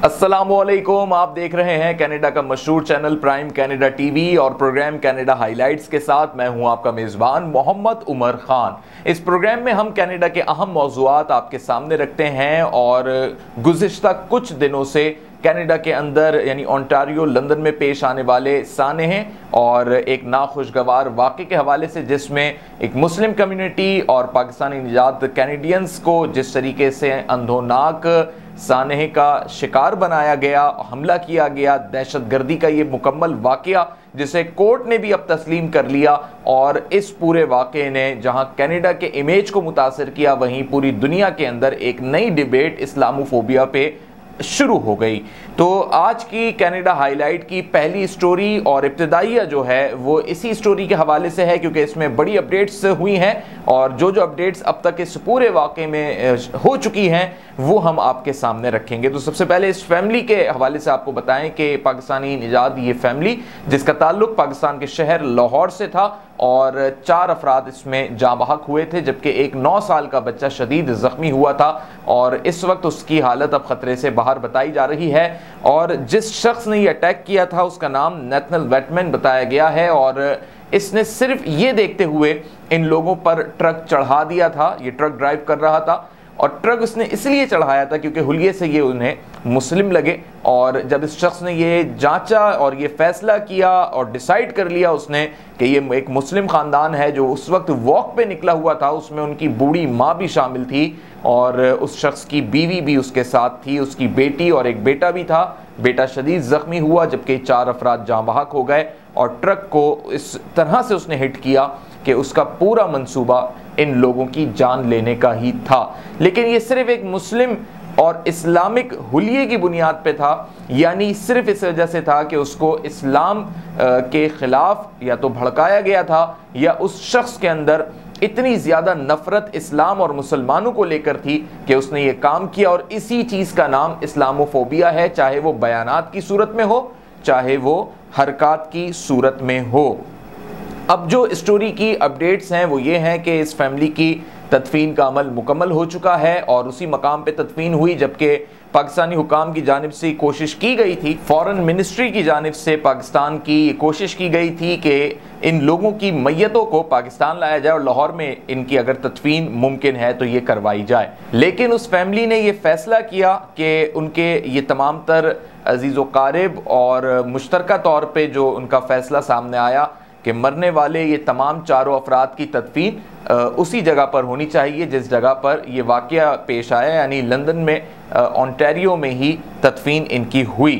अस्सलामुअलैकुम, आप देख रहे हैं कनाडा का मशहूर चैनल प्राइम कनाडा टीवी और प्रोग्राम कनाडा हाइलाइट्स के साथ मैं हूं आपका मेज़बान मोहम्मद उमर खान। इस प्रोग्राम में हम कनाडा के अहम मौज़ूआत आपके सामने रखते हैं और गुज़िश्ता कुछ दिनों से कनाडा के अंदर यानी ओंटारियो लंदन में पेश आने वाले सानहे और एक नाखुशगवार वाक़े के हवाले से, जिसमें एक मुस्लिम कम्युनिटी और पाकिस्तानी निजात कैनेडियंस को जिस तरीके से अंधोनाक सानहे का शिकार बनाया गया, हमला किया गया, दहशतगर्दी का ये मुकम्मल वाक़या जिसे कोर्ट ने भी अब तस्लीम कर लिया। और इस पूरे वाक़े ने जहां कनाडा के इमेज को मुतासिर किया, वहीं पूरी दुनिया के अंदर एक नई डिबेट इस्लामोफोबिया पे शुरू हो गई। तो आज की कनाडा हाईलाइट की पहली स्टोरी और इब्तिदाइया जो है वो इसी स्टोरी के हवाले से है, क्योंकि इसमें बड़ी अपडेट्स हुई हैं और जो अपडेट्स अब तक इस पूरे वाक़े में हो चुकी हैं वो हम आपके सामने रखेंगे। तो सबसे पहले इस फैमिली के हवाले से आपको बताएं कि पाकिस्तानी निजात ये फैमिली जिसका ताल्लुक पाकिस्तान के शहर लाहौर से था और 4 अफराद इसमें जाँ बहक हुए थे, जबकि एक 9 साल का बच्चा शदीद ज़ख्मी हुआ था और इस वक्त उसकी हालत अब ख़तरे से बाहर बताई जा रही है। और जिस शख्स ने ये अटैक किया था उसका नाम नेथनल वेटमैन बताया गया है और इसने सिर्फ ये देखते हुए इन लोगों पर ट्रक चढ़ा दिया था। ये ट्रक ड्राइव कर रहा था और ट्रक उसने इसलिए चढ़ाया था क्योंकि हुलिये से ये उन्हें मुस्लिम लगे। और जब इस शख्स ने ये जांचा और ये फैसला किया और डिसाइड कर लिया उसने कि ये एक मुस्लिम ख़ानदान है जो उस वक्त वॉक पे निकला हुआ था, उसमें उनकी बूढ़ी माँ भी शामिल थी और उस शख्स की बीवी भी उसके साथ थी, उसकी बेटी और एक बेटा भी था। बेटा शदीद ज़ख्मी हुआ जबकि 4 अफराद जाँ बहक हो गए और ट्रक को इस तरह से उसने हिट किया कि उसका पूरा मंसूबा इन लोगों की जान लेने का ही था। लेकिन ये सिर्फ एक मुस्लिम और इस्लामिक हुलिये की बुनियाद पे था, यानी सिर्फ इस वजह से था कि उसको इस्लाम के ख़िलाफ़ या तो भड़काया गया था या उस शख्स के अंदर इतनी ज़्यादा नफ़रत इस्लाम और मुसलमानों को लेकर थी कि उसने ये काम किया। और इसी चीज़ का नाम इस्लामोफोबिया है, चाहे वो बयानात की सूरत में हो चाहे वो हरकत की सूरत में हो। अब जो स्टोरी की अपडेट्स हैं वो ये हैं कि इस फैमिली की तदफीन का अमल मुकम्मल हो चुका है और उसी मकाम पे तदफीन हुई, जबकि पाकिस्तानी हुकाम की जानिब से कोशिश की गई थी, फॉरेन मिनिस्ट्री की जानिब से पाकिस्तान की कोशिश की गई थी कि इन लोगों की मैयतों को पाकिस्तान लाया जाए और लाहौर में इनकी अगर तदफीन मुमकिन है तो ये करवाई जाए। लेकिन उस फैमिली ने ये फैसला किया कि उनके ये तमाम तर अजीज़ व क़ारिब और मुश्तरका तौर पर जो उनका फ़ैसला सामने आया कि मरने वाले ये तमाम 4 अफराद की तदफीन उसी जगह पर होनी चाहिए जिस जगह पर ये वाक़या पेश आया, यानी लंदन में ओंटारियो में ही तदफीन इनकी हुई।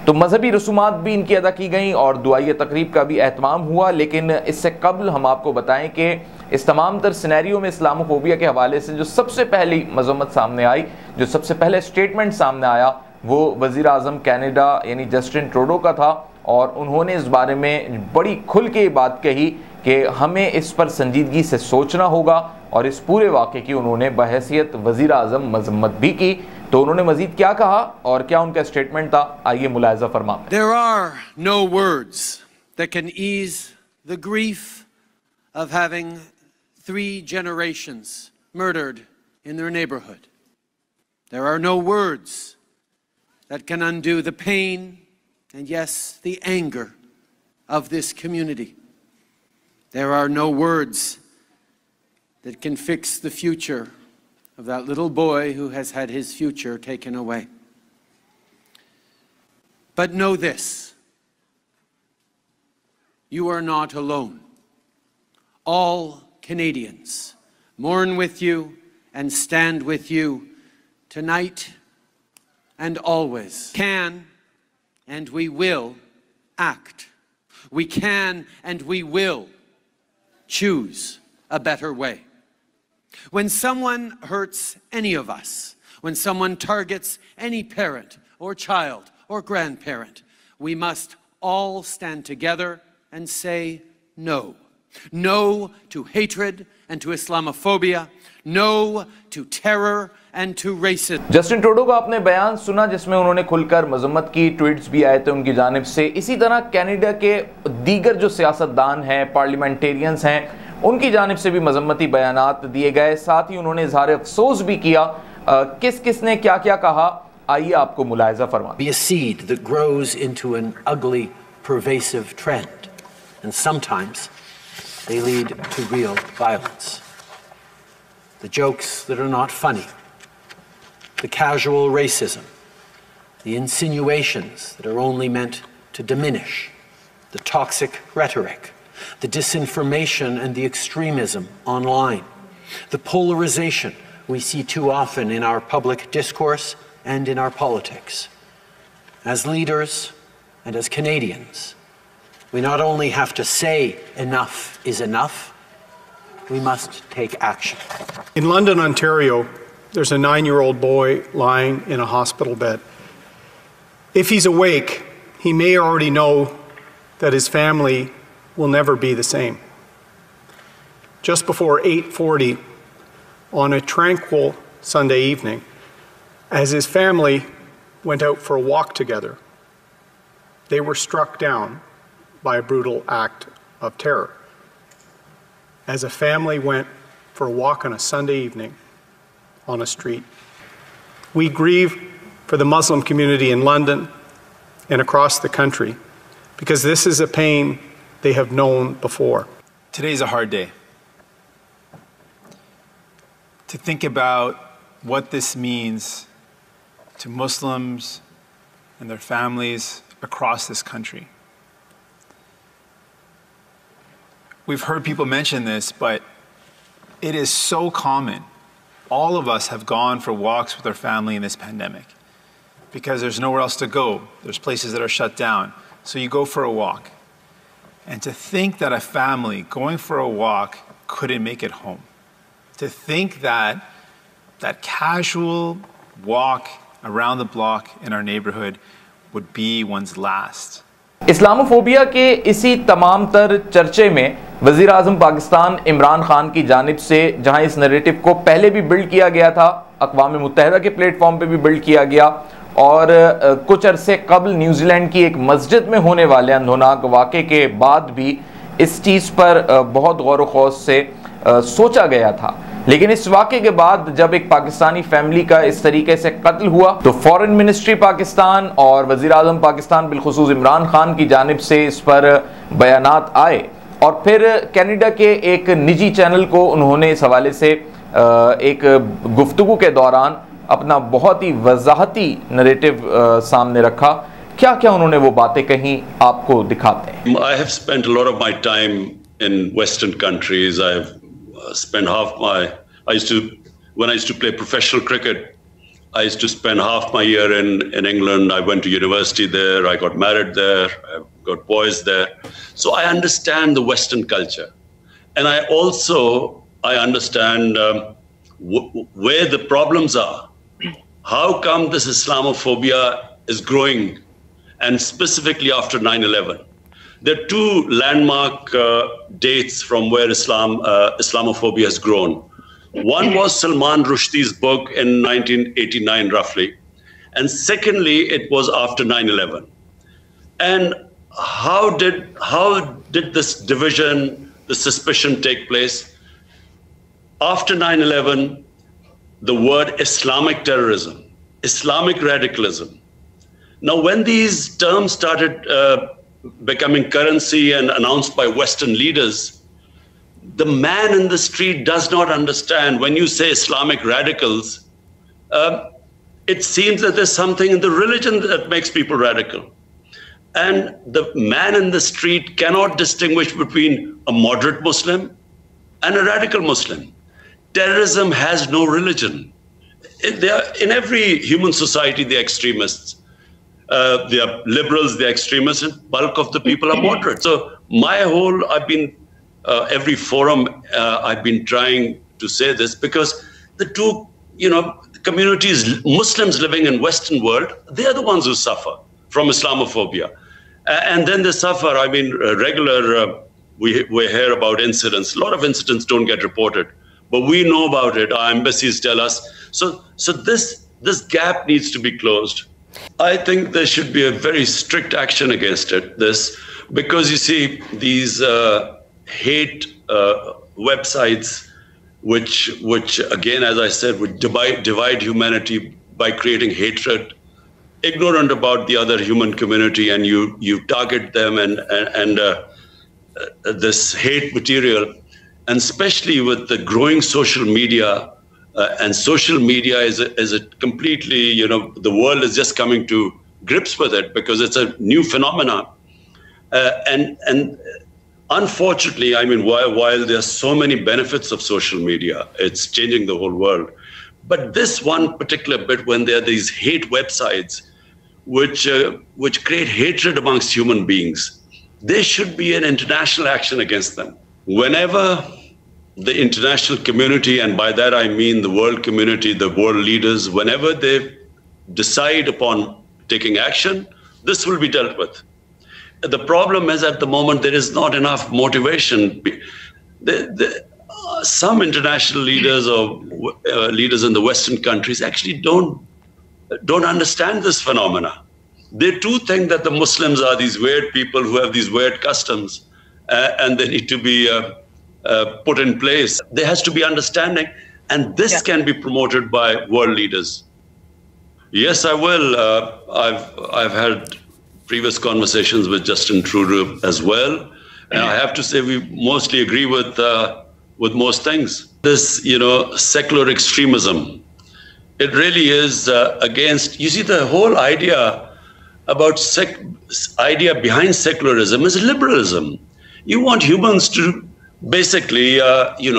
तो मजहबी रसूमात भी इनकी अदा की गई और दुआई तकरीब का भी एहतमाम हुआ। लेकिन इससे कबल हम आपको बताएं कि इस तमाम तर सिनेरियो में इस्लामोफोबिया के हवाले से जो सबसे पहली मजम्मत सामने आई, जो सबसे पहले स्टेटमेंट सामने आया, वो वज़ीर आज़म कनाडा यानी जस्टिन ट्रूडो का था और उन्होंने इस बारे में बड़ी खुल के बात कही कि हमें इस पर संजीदगी से सोचना होगा और इस पूरे वाक़े की उन्होंने बहैसियत वज़ीर आज़म मज़म्मत भी की। तो उन्होंने मज़ीद क्या कहा और क्या उनका स्टेटमेंट था, आइए मुलाहिज़ा फरमाते हैं। There are no words that can ease the grief of having 3 generations murdered in their neighborhood. There are no words that can undo the pain and yes, the anger of this community. There are no words that can fix the future of that little boy who has had his future taken away. But know this, you are not alone. All Canadians mourn with you and stand with you tonight and always. Can and we will act. We can and we will choose a better way. When someone hurts any of us, when someone targets any parent or child or grandparent, we must all stand together and say no. No to hatred and to Islamophobia. No to terror and to racism. Justin Trudeau का आपने बयान सुना जिसमें उन्होंने खुलकर मजम्मत की, tweets भी आए थे उनकी जानिब से। इसी तरह कनाडा के दीगर जो सियासतदान हैं, पार्लियामेंटेरियंस हैं, उनकी जानिब से भी मजम्मती बयानात दिए गए। साथ ही उन्होंने इजहार अफसोस भी किया किस किस ने क्या क्या कहा आइए आपको मुलाहिजा फरमाते हैं। Be a seed that grows into an ugly, pervasive trend, and sometimes they lead to real violence. The jokes that are not funny, the casual racism, the insinuations that are only meant to diminish, the toxic rhetoric, the disinformation and the extremism online, the polarization we see too often in our public discourse and in our politics. As leaders and as Canadians, we not only have to say enough is enough, we must take action. In London, Ontario, there's a 9-year-old boy lying in a hospital bed. If he's awake, he may already know that his family will never be the same. Just before 8:40 on a tranquil Sunday evening, as his family went out for a walk together, they were struck down by a brutal act of terror. As a family went for a walk on a Sunday evening on a street, we grieve for the Muslim community in London and across the country, because this is a pain they have known before. Today's a hard day. To think about what this means to Muslims and their families across this country. We've heard people mention this, but it is so common. All of us have gone for walks with our family in this pandemic because there's nowhere else to go. There's places that are shut down. So you go for a walk. And to think that a family going for a walk couldn't make it home. To think that that casual walk around the block in our neighborhood would be one's last. Islamophobia के इसी तमाम तर चर्चे में वज़ीर आज़म पाकिस्तान इमरान खान की जानिब से जहां इस नैरेटिव को पहले भी बिल्ड किया गया था, अक़वाम मुत्तहिदा के प्लेटफॉर्म पे भी बिल्ड किया गया, और कुछ अरसे कबल न्यूजीलैंड की एक मस्जिद में होने वाले अंधोनाक वाक़े के बाद भी इस चीज़ पर बहुत गौर व खौस से सोचा गया था। लेकिन इस वाक़े के बाद जब एक पाकिस्तानी फैमिली का इस तरीके से कत्ल हुआ तो फॉरेन मिनिस्ट्री पाकिस्तान और वज़ीर आज़म पाकिस्तान बिलखुसूस इमरान खान की जानिब से इस पर बयानात आए, और फिर कनाडा के एक निजी चैनल को उन्होंने इस हवाले से एक गुफ्तगू के दौरान अपना बहुत ही वजाहती नैरेटिव सामने रखा। क्या क्या उन्होंने वो बातें कहीं, आपको दिखाते हैं। I have spent a lot of my time in Western countries. I've spent when I used to play professional cricket, I used to spend half my year in England. I went to university there, I got married there, I've got boys there. So I understand the Western culture. And I understand where the problems are. How come this Islamophobia is growing, and specifically after 9/11? There are two landmark dates from where Islamophobia has grown. One was Salman Rushdie's book in 1989, roughly. And secondly, it was after 9/11. And how did this division, the suspicion take place? After 9/11, the word Islamic terrorism, Islamic radicalism. Now, when these terms started becoming currency and announced by Western leaders, the man in the street does not understand. When you say Islamic radicals, it seems that there's something in the religion that makes people radical. And the man in the street cannot distinguish between a moderate Muslim and a radical Muslim. Terrorism has no religion. In every human society, they are extremists. They are liberals, they are extremists, and bulk of the people are moderate. So every forum, I've been trying to say this, because the two, communities, Muslims living in Western world, they are the ones who suffer from Islamophobia. And then they suffer, we hear about incidents. A lot of incidents don't get reported, but we know about it. Our embassies tell us. So this gap needs to be closed. I think there should be a very strict action against this, because you see these hate websites, which again, as I said, would divide humanity by creating hatred, ignorant about the other human community, and you target them and this hate material, and especially with the growing social media, and social media is a completely, the world is just coming to grips with it because it's a new phenomenon. And unfortunately, I mean, while there are so many benefits of social media, it's changing the whole world. But this one particular bit, when there are these hate websites which create hatred amongst human beings, there should be an international action against them. Whenever the international community, and by that I mean the world community, the world leaders, whenever they decide upon taking action, this will be dealt with. The problem is, at the moment, there is not enough motivation. Some international leaders or leaders in the Western countries actually don't understand this phenomena. They too think that the Muslims are these weird people who have these weird customs, and they need to be put in place. There has to be understanding, and this can be promoted by world leaders. Yes, I will. I've had previous conversations with Justin Trudeau as well, and I have to say we mostly agree with most things. This, secular extremism, it really is against. You see, the whole idea behind secularism is liberalism. You want humans to basically,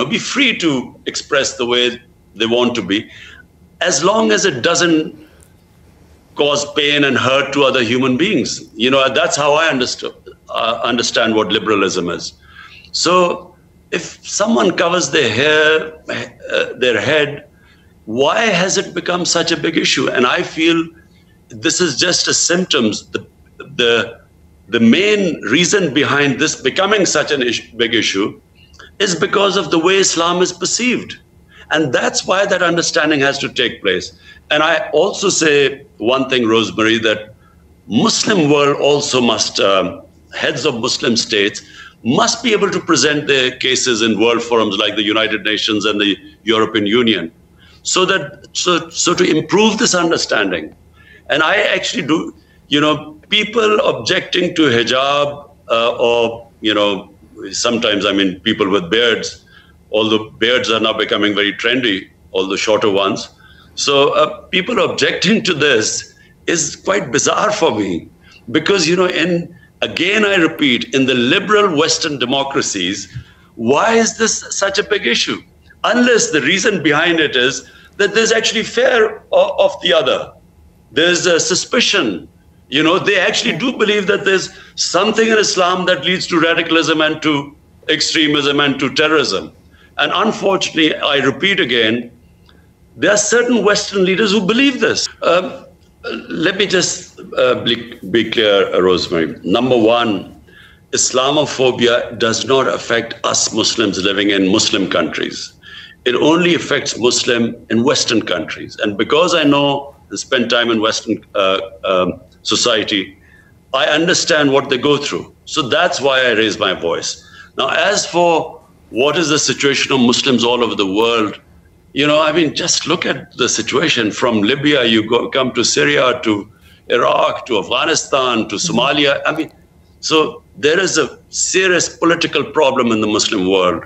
be free to express the way they want to be, as long as it doesn't cause pain and hurt to other human beings. That's how I understand what liberalism is. So if someone covers their head, why has it become such a big issue? And I feel this is just a symptom. The main reason behind this becoming such a big issue is because of the way Islam is perceived. And that's why that understanding has to take place. And I also say one thing, Rosemary, that Muslim world also must, heads of Muslim states must be able to present their cases in world forums like the United Nations and the European Union, so to improve this understanding. And I actually do, people objecting to hijab or, sometimes, I mean, people with beards, although beards are now becoming very trendy, all the shorter ones. So people objecting to this is quite bizarre for me, because, again, I repeat, in the liberal Western democracies, why is this such a big issue? Unless the reason behind it is that there's actually fear of the other. There's a suspicion. They actually do believe that there's something in Islam that leads to radicalism and to extremism and to terrorism. And unfortunately, I repeat again, there are certain Western leaders who believe this. Let me just be clear, Rosemary. Number one, Islamophobia does not affect us Muslims living in Muslim countries. It only affects Muslim in Western countries. And because I know and spend time in Western society, I understand what they go through. So that's why I raise my voice. Now, as for what is the situation of Muslims all over the world, just look at the situation from Libya, come to Syria, to Iraq, to Afghanistan, to Somalia. So there is a serious political problem in the Muslim world.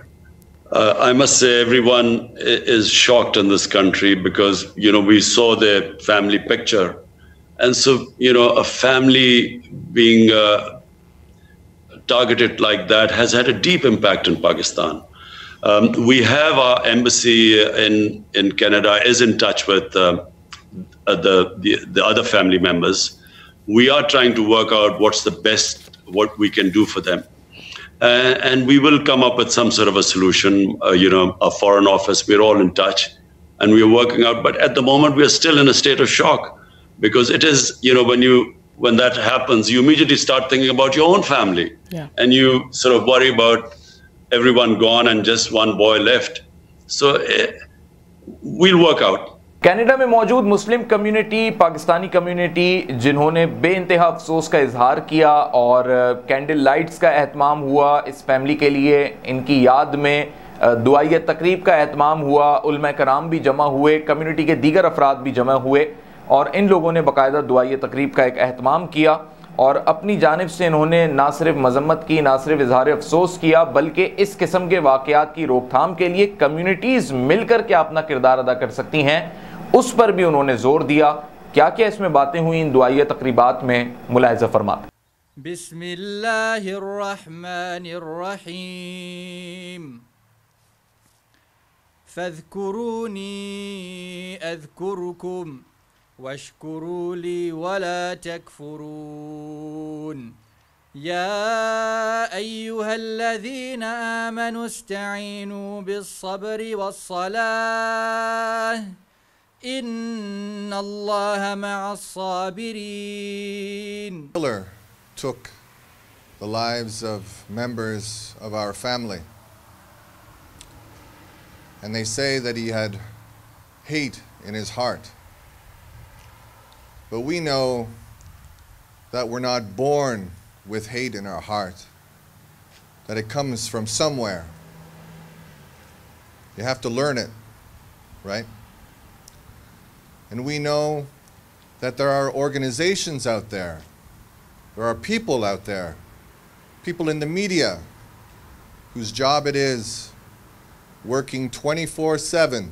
I must say everyone is shocked in this country because, we saw their family picture. And so, a family being targeted like that has had a deep impact in Pakistan. We have our embassy in Canada is in touch with the other family members. We are trying to work out what we can do for them. And we will come up with some sort of a solution. Our foreign office, we're all in touch and we're working out. But at the moment, we are still in a state of shock because it is, when that happens, you immediately start thinking about your own family. Yeah. And you sort of worry about everyone gone and just one boy left. So we'll work out. Canada में मौजूद Muslim community, Pakistani community, जिन्होंने बेइंतहा अफसोस का इजहार किया और candle lights का एहतमाम हुआ इस फैमिली के लिए, इनकी याद में दुआइया तकरीब का एहतमाम हुआ, उलमा कराम भी जमा हुए, कम्युनिटी के दीगर अफराद भी जमा हुए। और इन लोगों ने बाकायदा दुआई तकरीब का एक अहतमाम किया और अपनी जानिब से इन्होंने ना सिर्फ मजम्मत की, ना सिर्फ इजहार अफसोस किया, बल्कि इस किस्म के वाक़यात की रोकथाम के लिए कम्युनिटीज़ मिलकर क्या अपना किरदार अदा कर सकती हैं, उस पर भी उन्होंने जोर दिया। क्या क्या इसमें बातें हुई इन दुआई तकरीबात में, मुलाहिज़ा फरमाते। बिस्मिल्लाहिर्रहमानिर्रहीम फ़ज़्कुरूनी अज़्कुरुकुम वश्कुरू ली वला तकफुरून या अय्युहल्लज़ीना आमनु इस्तईनू बिस्सब्रि वस्सलाह इन्नल्लाह मअस्साबिरीन। Killer took the lives of members of our family, and they say that he had hate in his heart. But we know that we're not born with hate in our heart, that it comes from somewhere. You have to learn it, right? And we know that there are organizations out there, there are people out there, people in the media whose job it is working 24/7,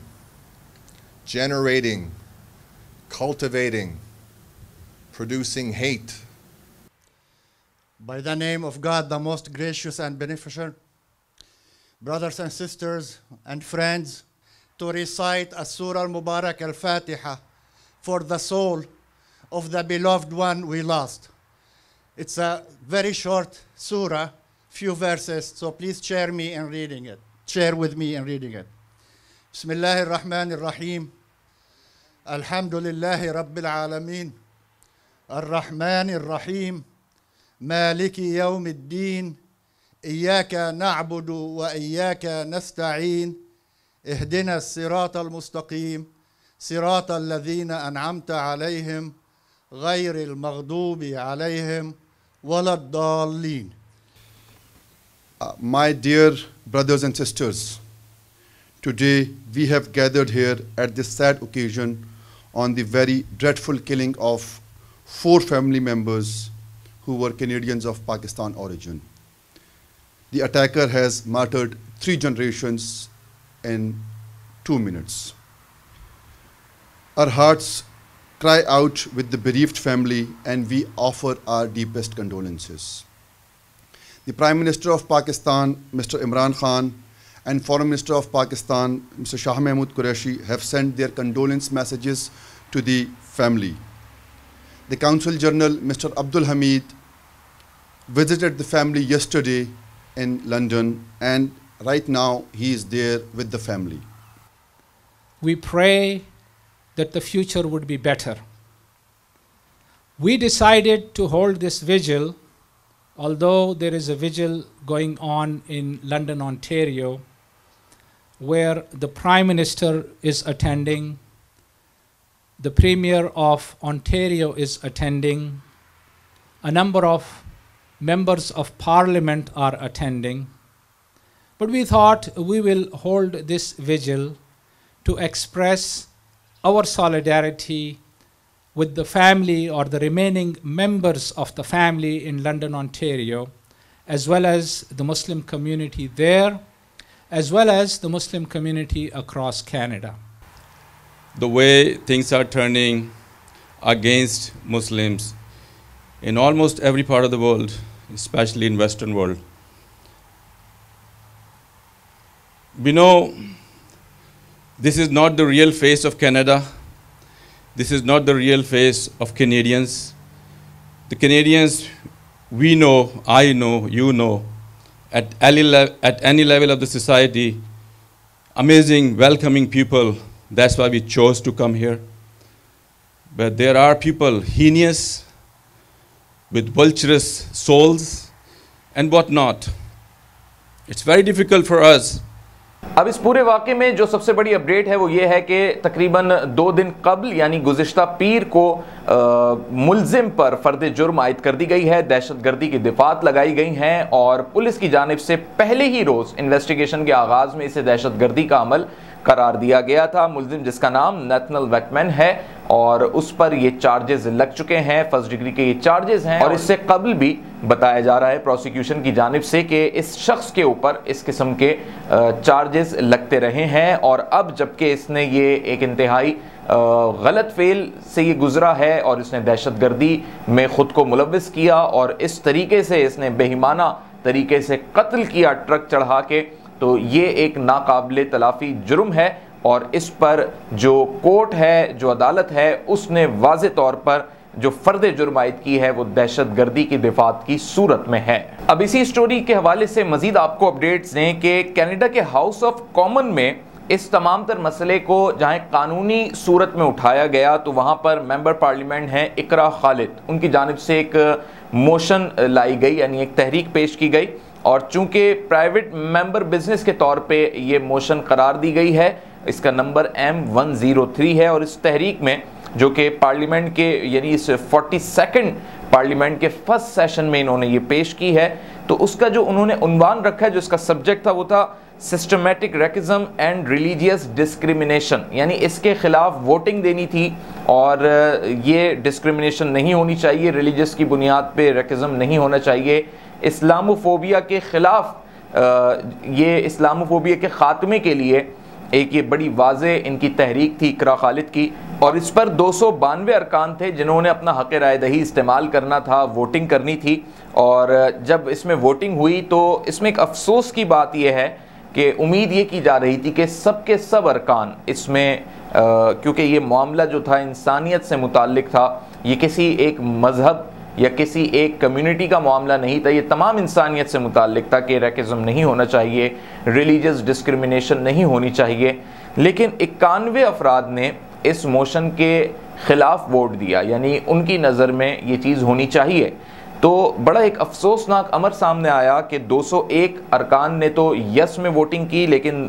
generating, cultivating, producing hate. By the name of God, the most gracious and beneficent, brothers and sisters and friends, to recite As-Surah Al-Mubarak Al-Fatiha for the soul of the beloved one we lost. It's a very short surah, few verses, so please share me in reading it. Share with me in reading it. Bismillahir Rahmanir Rahim. Alhamdulillahi Rabbil Alameen. Ar-Rahmanir Rahim. Maliki Yawmiddin. Iyyaka na'budu wa iyyaka nasta'een. Ihdina as-sirata al-mustaqim. Sirata alladhina an'amta alayhim. Ghayri al-maghdubi alayhim. Walad dallin. My dear brothers and sisters, today we have gathered here at this sad occasion on the very dreadful killing of 4 family members who were Canadians of Pakistan origin. The attacker has martyred 3 generations in 2 minutes. Our hearts cry out with the bereaved family and we offer our deepest condolences. The Prime Minister of Pakistan, Mr. Imran Khan, and Foreign Minister of Pakistan, Mr. Shah Mahmood Qureshi, have sent their condolence messages to the family. The Consul General, Mr. Abdul Hamid, visited the family yesterday in London, and right now he is there with the family. We pray that the future would be better. We decided to hold this vigil, although there is a vigil going on in London, Ontario, where the Prime Minister is attending, the Premier of Ontario is attending, a number of members of Parliament are attending. But we thought we will hold this vigil to express our solidarity with the family or the remaining members of the family in London, Ontario, as well as the Muslim community there, as well as the Muslim community across Canada. The way things are turning against Muslims in almost every part of the world, especially in Western world. We know this is not the real face of Canada. This is not the real face of Canadians. The Canadians, we know, I know, you know, at any level of the society, amazing, welcoming people. That's why we chose to come here. But there are people heinous, with vulturous souls and whatnot. It's very difficult for us. अब इस पूरे वाक़े में जो सबसे बड़ी update है वो ये है कि तकरीबन 2 दिन कबल यानी गुज़िश्ता पीर को मुल्ज़िम पर फ़र्द जुर्म आयद कर दी गई है, दहशतगर्दी की दिफ़ात लगाई गई हैं और पुलिस की जानिब से पहले ही रोज़ इन्वेस्टिगेशन के आगाज़ में इसे दहशतगर्दी का अमल करार दिया गया था। मुल्ज़िम जिसका नाम नेथनल वैकमैन है, और उस पर ये चार्जेस लग चुके हैं, फर्स्ट डिग्री के ये चार्जेस हैं। और इससे कबल भी बताया जा रहा है प्रोसिक्यूशन की जानिब से कि इस शख्स के ऊपर इस किस्म के चार्जेस लगते रहे हैं। और अब जबकि इसने ये एक इंतहाई गलत फेल से ये गुजरा है और इसने दहशतगर्दी में ख़ुद को मुलव्विस किया और इस तरीके से इसने बेईमाना तरीके से कत्ल किया ट्रक चढ़ा के, तो ये एक नाकाबिले तलाफ़ी जुर्म है। और इस पर जो कोर्ट है, जो अदालत है, उसने वाज़े तौर पर जो फ़र्द जुर्म आयद की है वो दहशतगर्दी की दिफात की सूरत में है। अब इसी स्टोरी के हवाले से मज़ीद आपको अपडेट्स दें कि कनाडा के हाउस ऑफ कॉमन में इस तमाम तर मसले को जहाँ कानूनी सूरत में उठाया गया तो वहाँ पर मेंबर पार्लियामेंट हैं इकरा खालिद, उनकी जानिब से एक मोशन लाई गई, यानी एक तहरीक पेश की गई। और चूँकि प्राइवेट मेंबर बिजनेस के तौर पे ये मोशन करार दी गई है, इसका नंबर M103 है। और इस तहरीक में जो कि पार्लियामेंट के यानी इस 42nd पार्लियामेंट के फर्स्ट सेशन में इन्होंने ये पेश की है, तो उसका जो उन्होंने उन्वान रखा है, जो इसका सब्जेक्ट था वो था systematic racism and religious discrimination, यानी इसके खिलाफ वोटिंग देनी थी और ये डिस्क्रिमिनेशन नहीं होनी चाहिए, रिलीजियस की बुनियाद पे रेसिज्म नहीं होना चाहिए। इस्लामोफोबिया के खिलाफ ये इस्लामोफोबिया के ख़ात्मे के लिए एक ये बड़ी वाज़े इनकी तहरीक थी इकरा खालिद की। और इस पर 292 अरकान थे जिन्होंने अपना हक़ राय दही इस्तेमाल करना था, वोटिंग करनी थी। और जब इसमें वोटिंग हुई तो इसमें एक अफसोस की बात यह है कि उम्मीद ये की जा रही थी कि सब के सब अरकान इसमें क्योंकि ये मामला जो था इंसानियत से मुताल्लिक था, ये किसी एक मज़हब या किसी एक कम्युनिटी का मामला नहीं था, ये तमाम इंसानियत से मुताल्लिक था कि रेसिज्म नहीं होना चाहिए, रिलीजियस डिस्क्रिमिनेशन नहीं होनी चाहिए। लेकिन 91 अफराद ने इस मोशन के ख़िलाफ़ वोट दिया, यानी उनकी नज़र में ये चीज़ होनी चाहिए। तो बड़ा एक अफसोसनाक अमर सामने आया कि 201 अरकान ने तो यस में वोटिंग की, लेकिन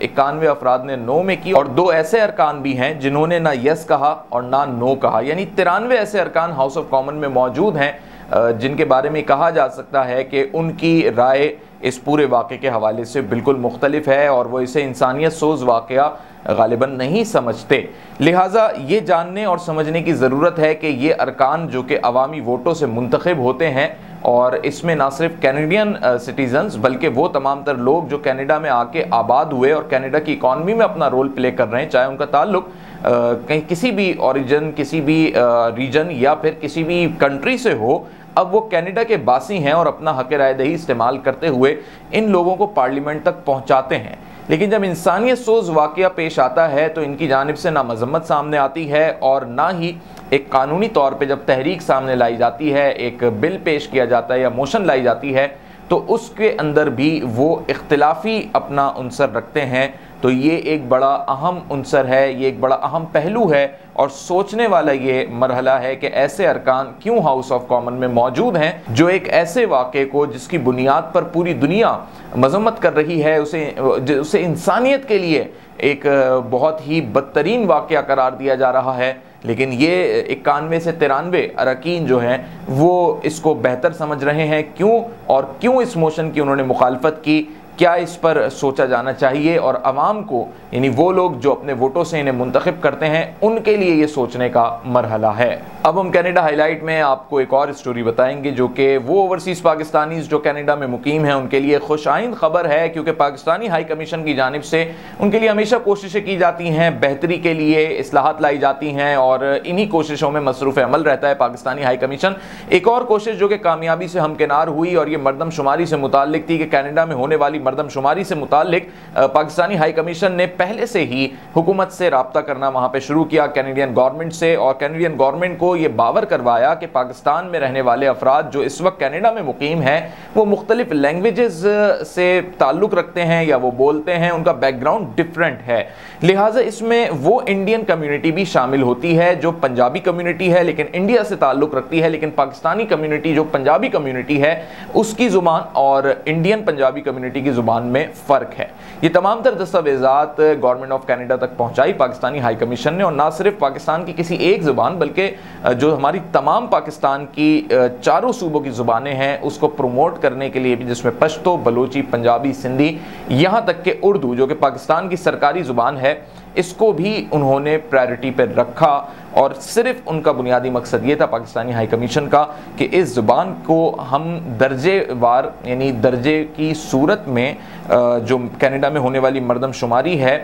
91 अफराद ने नो में की। और 2 ऐसे अरकान भी हैं जिन्होंने ना यस कहा और ना नो कहा, यानी 93 ऐसे अरकान हाउस ऑफ कॉमन में मौजूद हैं जिनके बारे में कहा जा सकता है कि उनकी राय इस पूरे वाक़े के हवाले से बिल्कुल मुख्तलिफ है और वो इसे इंसानियत सोज वाक़या गालिबन नहीं समझते। लिहाजा ये जानने और समझने की ज़रूरत है कि ये अरकान जो कि अवामी वोटों से मुंतखब होते हैं और इसमें ना सिर्फ कैनेडियन सिटीजन्स बल्कि वो तमाम तर लोग जो कनाडा में आके आबाद हुए और कनाडा की इकॉनमी में अपना रोल प्ले कर रहे हैं, चाहे उनका ताल्लुक कहीं किसी भी ओरिजिन, किसी भी रीजन या फिर किसी भी कंट्री से हो, अब वो कनाडा के बासी हैं और अपना हक़ राय दही इस्तेमाल करते हुए इन लोगों को पार्लियामेंट तक पहुँचाते हैं। लेकिन जब इंसानियत सोज वाक़या पेश आता है तो इनकी जानिब से ना मजम्मत सामने आती है और ना ही एक कानूनी तौर पे जब तहरीक सामने लाई जाती है, एक बिल पेश किया जाता है या मोशन लाई जाती है, तो उसके अंदर भी वो इख्तिलाफी अपना उनसर रखते हैं। तो ये एक बड़ा अहम उनसर है, ये एक बड़ा अहम पहलू है और सोचने वाला ये मरहला है कि ऐसे अरकान क्यों हाउस ऑफ कॉमन में मौजूद हैं जो एक ऐसे वाक़े को जिसकी बुनियाद पर पूरी दुनिया मजम्मत कर रही है, उसे इंसानियत के लिए एक बहुत ही बदतरीन वाक़या करार दिया जा रहा है, लेकिन ये 91 से 93 अरकान जो हैं वो इसको बेहतर समझ रहे हैं। क्यों और क्यों इस मोशन की उन्होंने मुखालफत की, क्या इस पर सोचा जाना चाहिए और अवाम को, यानी वो लोग जो अपने वोटों से इन्हें मुंतखब करते हैं, उनके लिए ये सोचने का मरहला है। अब हम कनाडा हाईलाइट में आपको एक और स्टोरी बताएंगे जो कि वो ओवरसीज़ पाकिस्तानीज़ जो कनाडा में मुकीम हैं उनके लिए खुशाइंद खबर है, क्योंकि पाकिस्तानी हाई कमीशन की जानिब से उनके लिए हमेशा कोशिशें की जाती हैं, बेहतरी के लिए इस्लाहात लाई जाती हैं और इन्हीं कोशिशों में मसरूफ़ अमल रहता है पाकिस्तानी हाई कमीशन। एक और कोशिश जो कि कामयाबी से हमकिनार हुई और ये मरदमशुमारी से मुताल्लिक थी कि कनाडा में होने वाली मरदमशुमारी से मुताल्लिक पाकिस्तानी हाई कमीशन ने पहले से ही हुकूमत से रब्ता करना वहाँ पर शुरू किया, कैनेडियन गवर्नमेंट से, और कैनेडियन गवर्नमेंट को ये बावर करवाया कि पाकिस्तान में रहने वाले अफराद जो इस वक्त कनाडा में मुकीम हैं वो मुख्तलिफ लैंग्वेजेस से ताल्लुक़ रखते हैं या वो बोलते हैं, उनका बैकग्राउंड डिफरेंट है। लिहाजा इसमें वो इंडियन कम्यूनिटी भी शामिल होती है जो पंजाबी कम्यूनिटी है लेकिन इंडिया से ताल्लुक़ रखती है, लेकिन पाकिस्तानी कम्यूनिटी जो पंजाबी कम्यूनिटी है उसकी ज़ुबान और इंडियन पंजाबी कम्यूनिटी की ज़ुबान में फ़र्क है। ये तमाम तर दस्तावेज़ात गवर्नमेंट ऑफ कनाडा तक पहुँचाई पाकिस्तानी हाई कमीशन ने, और ना सिर्फ पाकिस्तान की किसी एक ज़ुबान बल्कि जो हमारी तमाम पाकिस्तान की 4 सूबों की ज़ुबानें हैं उसको प्रमोट करने के लिए भी, जिसमें पश्तो, बलोची, पंजाबी, सिंधी, यहाँ तक कि उर्दू जो कि पाकिस्तान की सरकारी ज़ुबान है, इसको भी उन्होंने प्रायोरिटी पर रखा और सिर्फ उनका बुनियादी मकसद ये था पाकिस्तानी हाई कमीशन का कि इस ज़ुबान को हम दर्जेवार यानी दर्जे की सूरत में जो कनाडा में होने वाली मरदमशुमारी है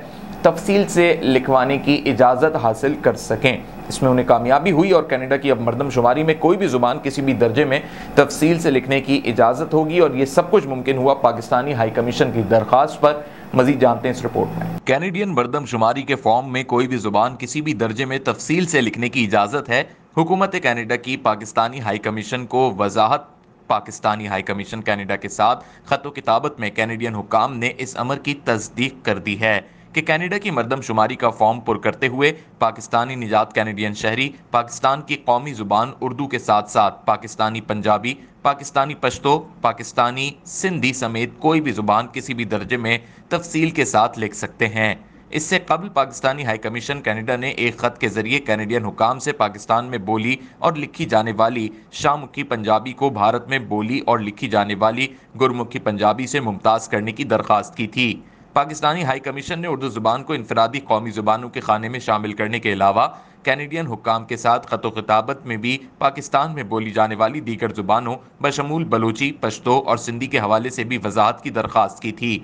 तफसील से लिखवाने की इजाज़त हासिल कर सकें। इसमें उन्हें कामयाबी हुई और कनाडा की अब मरदमशुमारी में कोई भी ज़ुबान किसी भी दर्जे में तफसील से लिखने की इजाज़त होगी और ये सब कुछ मुमकिन हुआ पाकिस्तानी हाई कमीशन की दरख्वास्त पर। मजीद जानते हैं इस रिपोर्ट में। कैनेडियन मरदमशुमारी के फॉर्म में कोई भी ज़ुबान किसी भी दर्जे में तफसील से लिखने की इजाज़त है। हुकूमत कनाडा की पाकिस्तानी हाई कमीशन को वजाहत। पाकिस्तानी हाई कमीशन कनाडा के साथ खत किताबत में कैनेडियन हुकाम ने इस अमर की तस्दीक कर दी है कि कनाडा की मरदमशुमारी का फॉर्म पुर करते हुए पाकिस्तानी निजात कैनेडियन शहरी पाकिस्तान की कौमी ज़ुबान उर्दू के साथ साथ पाकिस्तानी पंजाबी, पाकिस्तानी पश्तो, पाकिस्तानी सिंधी समेत कोई भी ज़ुबान किसी भी दर्जे में तफसील के साथ लिख सकते हैं। इससे कबल पाकिस्तानी हाई कमीशन कनाडा ने एक ख़त के ज़रिए कैनेडियन हुकाम से पाकिस्तान में बोली और लिखी जाने वाली शाहमुखी पंजाबी को भारत में बोली और लिखी जाने वाली गुरमुखी पंजाबी से मुमताज़ करने की दरख्वास्त की थी। पाकिस्तानी हाई कमीशन ने उर्दू ज़ुबान को इनफरादी कौमी ज़ुबानों के खाने में शामिल करने के अलावा कैनेडियन हुक्काम के साथ खत खिताबत में भी पाकिस्तान में बोली जाने वाली दीगर ज़ुबानों बशमूल बलोची, पश्तो और सिंधी के हवाले से भी वजाहत की दरख्वास्त की थी।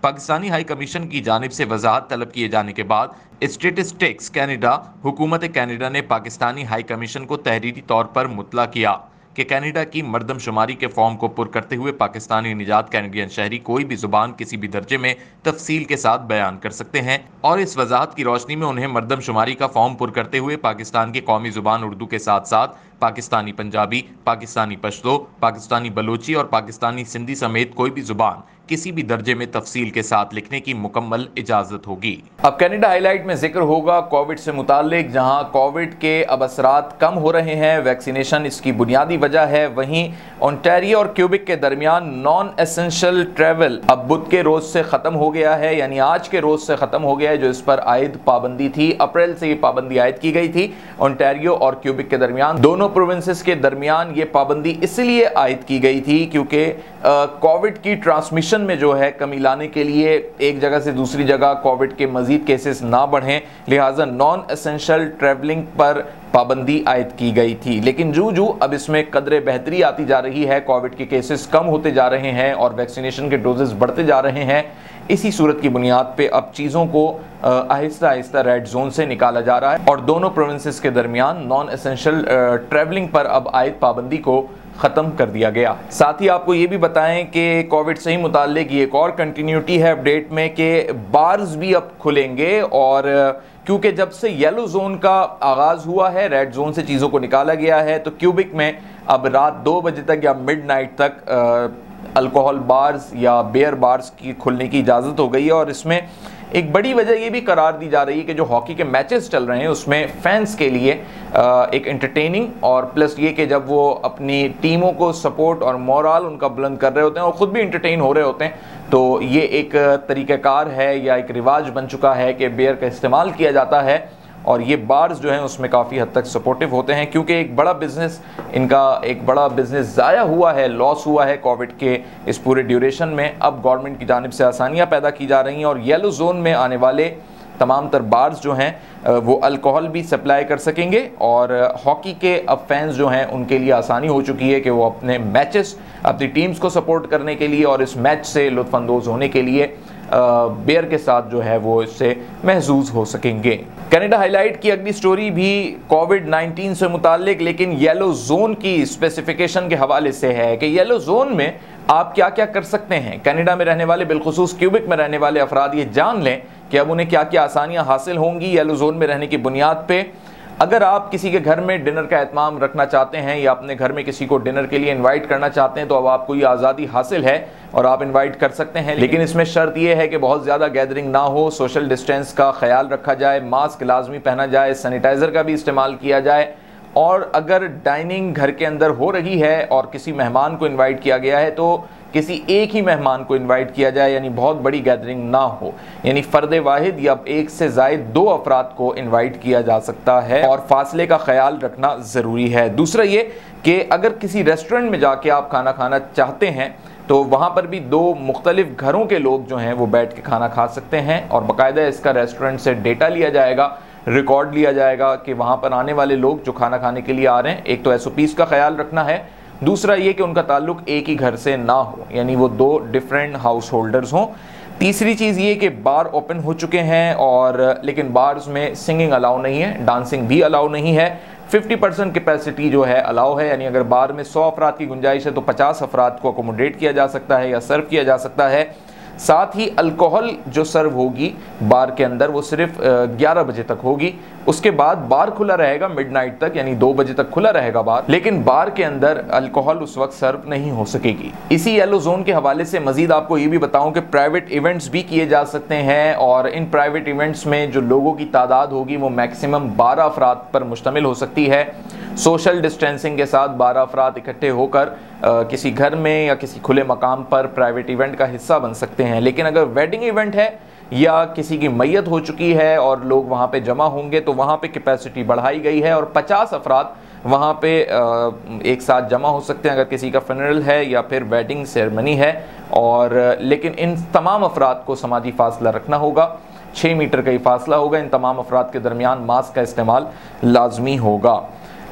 पाकिस्तानी हाई कमीशन की जानिब से वजाहत तलब किए जाने के बाद स्टेटिस्टिक्स कैनेडा हुकूमत कैनेडा ने पाकिस्तानी हाई कमीशन को तहरीरी तौर पर मुतला किया कि कनाडा की मरदमशुमारी के फॉर्म को पुर करते हुए पाकिस्तानी निजात कैनेडियन शहरी कोई भी ज़ुबान किसी भी दर्जे में तफसील के साथ बयान कर सकते हैं और इस वजाहत की रोशनी में उन्हें मरदमशुमारी का फॉर्म पुर करते हुए पाकिस्तान की कौमी ज़ुबान उर्दू के साथ साथ पाकिस्तानी पंजाबी, पाकिस्तानी पश्तो, पाकिस्तानी बलोची और पाकिस्तानी सिंधी समेत कोई भी ज़ुबान किसी भी दर्जे में तफसील के साथ लिखने की मुकम्मल इजाज़त होगी। अब कनाडा हाईलाइट में जिक्र होगा कोविड से मुतालिक, जहां कोविड के अब असरात कम हो रहे हैं, वैक्सीनेशन इसकी बुनियादी वजह है। वहीं ओंटारियो और क्यूबिक के दरमियान नॉन एसेंशियल ट्रैवल अब बुध के रोज से ख़त्म हो गया है, यानी आज के रोज से ख़त्म हो गया है जो इस पर आयद पाबंदी थी। अप्रैल से ये पाबंदी आयद की गई थी। ओंटारियो और क्यूबिक के दरमियान दोनों प्रोविंसेस के दरमियान ये पाबंदी इसलिए आयद की गई थी क्योंकि कोविड की ट्रांसमिशन में जो है कमी लाने के लिए एक जगह से दूसरी जगह कोविड के मजीद केसेस ना बढ़ें, लिहाजा नॉन एसेंशियल ट्रैवलिंग पर पाबंदी आयद की गई थी। लेकिन जू अब इसमें कदरे बेहतरी आती जा रही है, कोविड के केसेस कम होते जा रहे हैं और वैक्सीनेशन के डोजेस बढ़ते जा रहे हैं। इसी सूरत की बुनियाद पे अब चीज़ों को आहिस्ता आहिस्ता रेड जोन से निकाला जा रहा है और दोनों प्रोविंसेस के दरमियान नॉन एसेंशियल ट्रैवलिंग पर अब आयद पाबंदी को ख़त्म कर दिया गया। साथ ही आपको ये भी बताएं कि कोविड से ही मुताल्लिक ये एक और कंटिन्यूटी है अपडेट में कि बार्स भी अब खुलेंगे और क्योंकि जब से येलो जोन का आगाज़ हुआ है, रेड जोन से चीज़ों को निकाला गया है, तो क्यूबिक में अब रात 2 बजे तक या मिडनाइट तक अल्कोहल बार्स या बियर बार्स की खुलने की इजाज़त हो गई है। और इसमें एक बड़ी वजह ये भी करार दी जा रही है कि जो हॉकी के मैचेस चल रहे हैं उसमें फैंस के लिए एक एंटरटेनिंग और प्लस ये कि जब वो अपनी टीमों को सपोर्ट और मोरल उनका बुलंद कर रहे होते हैं और ख़ुद भी एंटरटेन हो रहे होते हैं, तो ये एक तरीक़ाकार है या एक रिवाज बन चुका है कि बियर का इस्तेमाल किया जाता है और ये बार्स जो हैं उसमें काफ़ी हद तक सपोर्टिव होते हैं क्योंकि एक बड़ा बिजनेस ज़ाया हुआ है, लॉस हुआ है कोविड के इस पूरे ड्यूरेशन में। अब गवर्नमेंट की जानिब से आसानियाँ पैदा की जा रही हैं और येलो जोन में आने वाले तमाम तर बार्स जो हैं वो अल्कोहल भी सप्लाई कर सकेंगे और हॉकी के अब फैंस जो हैं उनके लिए आसानी हो चुकी है कि वो अपने मैचेस अपनी टीम्स को सपोर्ट करने के लिए और इस मैच से लुत्फ़अंदोज़ होने के लिए बियर के साथ जो है वो इससे महसूस हो सकेंगे। कनाडा हाईलाइट की अगली स्टोरी भी कोविड-19 से मुताल्लिक लेकिन येलो जोन की स्पेसिफिकेशन के हवाले से है कि येलो जोन में आप क्या क्या कर सकते हैं। कनाडा में रहने वाले बिलखुसूस क्यूबिक में रहने वाले अफराद ये जान लें कि अब उन्हें क्या क्या आसानियाँ हासिल होंगी येलो जोन में रहने की बुनियाद पर। अगर आप किसी के घर में डिनर का एहतमाम रखना चाहते हैं या अपने घर में किसी को डिनर के लिए इनवाइट करना चाहते हैं तो अब आपको ये आज़ादी हासिल है और आप इनवाइट कर सकते हैं, लेकिन इसमें शर्त यह है कि बहुत ज़्यादा गैदरिंग ना हो, सोशल डिस्टेंस का ख्याल रखा जाए, मास्क लाजमी पहना जाए, सैनिटाइज़र का भी इस्तेमाल किया जाए और अगर डाइनिंग घर के अंदर हो रही है और किसी मेहमान को इन्वाइट किया गया है तो किसी एक ही मेहमान को इनवाइट किया जाए, यानी बहुत बड़ी गैदरिंग ना हो, यानी फ़र्द वाहिद या एक से ज़ायद 2 अफराद को इनवाइट किया जा सकता है और फासले का ख्याल रखना ज़रूरी है। दूसरा ये कि अगर किसी रेस्टोरेंट में जाके आप खाना खाना चाहते हैं तो वहाँ पर भी 2 मुख्तलिफ घरों के लोग जो हैं वो बैठ के खाना खा सकते हैं और बाकायदा इसका रेस्टोरेंट से डेटा लिया जाएगा, रिकॉर्ड लिया जाएगा कि वहाँ पर आने वाले लोग जो खाना खाने के लिए आ रहे हैं, एक तो SOPs का ख्याल रखना है, दूसरा ये कि उनका ताल्लुक एक ही घर से ना हो, यानी वो 2 डिफरेंट हाउस होल्डर्स हों। तीसरी चीज़ ये कि बार ओपन हो चुके हैं और लेकिन बार्स में सिंगिंग अलाउ नहीं है, डांसिंग भी अलाउ नहीं है। 50% कैपेसिटी जो है अलाउ है, यानी अगर बार में 100 अफराद की गुंजाइश है तो 50 अफराद को अकोमोडेट किया जा सकता है या सर्व किया जा सकता है। साथ ही अल्कोहल जो सर्व होगी बार के अंदर वो सिर्फ 11 बजे तक होगी, उसके बाद बार खुला रहेगा मिडनाइट तक, यानी 2 बजे तक खुला रहेगा बार, लेकिन बार के अंदर अल्कोहल उस वक्त सर्व नहीं हो सकेगी। इसी येलो जोन के हवाले से मजीद आपको ये भी बताऊं कि प्राइवेट इवेंट्स भी किए जा सकते हैं और इन प्राइवेट इवेंट्स में जो लोगों की तादाद होगी वो मैक्सिमम 12 अफराद पर मुश्तमिल हो सकती है। सोशल डिस्टेंसिंग के साथ 12 अफराद इकट्ठे होकर किसी घर में या किसी खुले मकाम पर प्राइवेट इवेंट का हिस्सा बन सकते हैं। लेकिन अगर वेडिंग इवेंट है या किसी की मैयत हो चुकी है और लोग वहाँ पे जमा होंगे तो वहाँ पे कैपेसिटी बढ़ाई गई है और 50 अफराद वहाँ पे एक साथ जमा हो सकते हैं अगर किसी का फनरल है या फिर वेडिंग सेरेमनी है। और लेकिन इन तमाम अफराद को समाजी फासला रखना होगा, 6 मीटर का ही फासला होगा, इन तमाम अफराद के दरमियान मास्क का इस्तेमाल लाजमी होगा।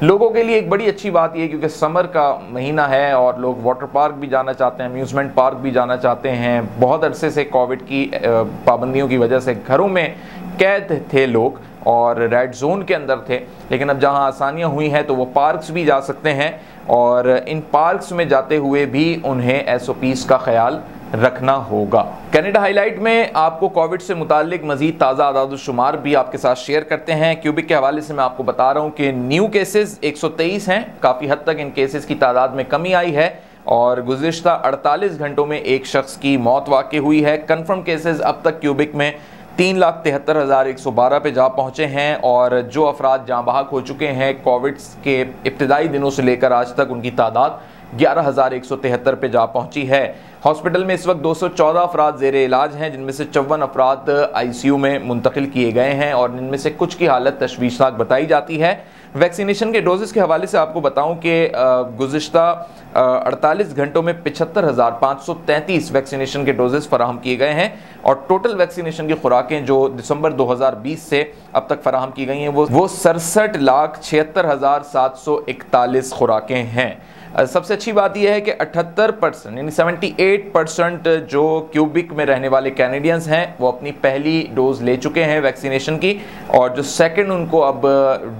लोगों के लिए एक बड़ी अच्छी बात यह क्योंकि समर का महीना है और लोग वाटर पार्क भी जाना चाहते हैं, अम्यूज़मेंट पार्क भी जाना चाहते हैं। बहुत अरसे से कोविड की पाबंदियों की वजह से घरों में कैद थे लोग और रेड जोन के अंदर थे, लेकिन अब जहां आसानियां हुई हैं तो वो पार्क्स भी जा सकते हैं और इन पार्क्स में जाते हुए भी उन्हें SOPs का ख्याल रखना होगा। कनाडा हाईलाइट में आपको कोविड से मुतालिक मजीद ताज़ा आदाद-ओ-शुमार भी आपके साथ शेयर करते हैं। क्यूबिक के हवाले से मैं आपको बता रहा हूँ कि न्यू केसेस 123 हैं, काफ़ी हद तक इन केसेस की तादाद में कमी आई है और गुज़िश्ता 48 घंटों में एक शख्स की मौत वाक़ई हुई है। कन्फर्म केसेस अब तक क्यूबिक में 3,73,112 पे जा पहुँचे हैं और जो अफराद जाँ बहक हो चुके हैं कोविड के इब्तदाई दिनों से लेकर आज तक उनकी तादाद 11,173 पे जा पहुँची है। हॉस्पिटल में इस वक्त 214 अफराद ज़ेर इलाज हैं, जिनमें से 54 अफराद ICU में मुंतकिल किए गए हैं और इनमें से कुछ की हालत तशवीशनाक बताई जाती है। वैक्सीनेशन के डोजेस के हवाले से आपको बताऊं कि गुज़िश्ता 48 घंटों में 75,533 वैक्सीनेशन के डोजेस फराहम किए गए हैं और टोटल वैक्सीनेशन की खुराकें जो दिसंबर 2020 से अब तक फराहम की गई हैं वो 67,76,741 खुराकें हैं। सबसे अच्छी बात यह है कि 78% यानी 78% जो क्यूबिक में रहने वाले कैनेडियंस हैं वो अपनी पहली डोज ले चुके हैं वैक्सीनेशन की और जो सेकंड उनको अब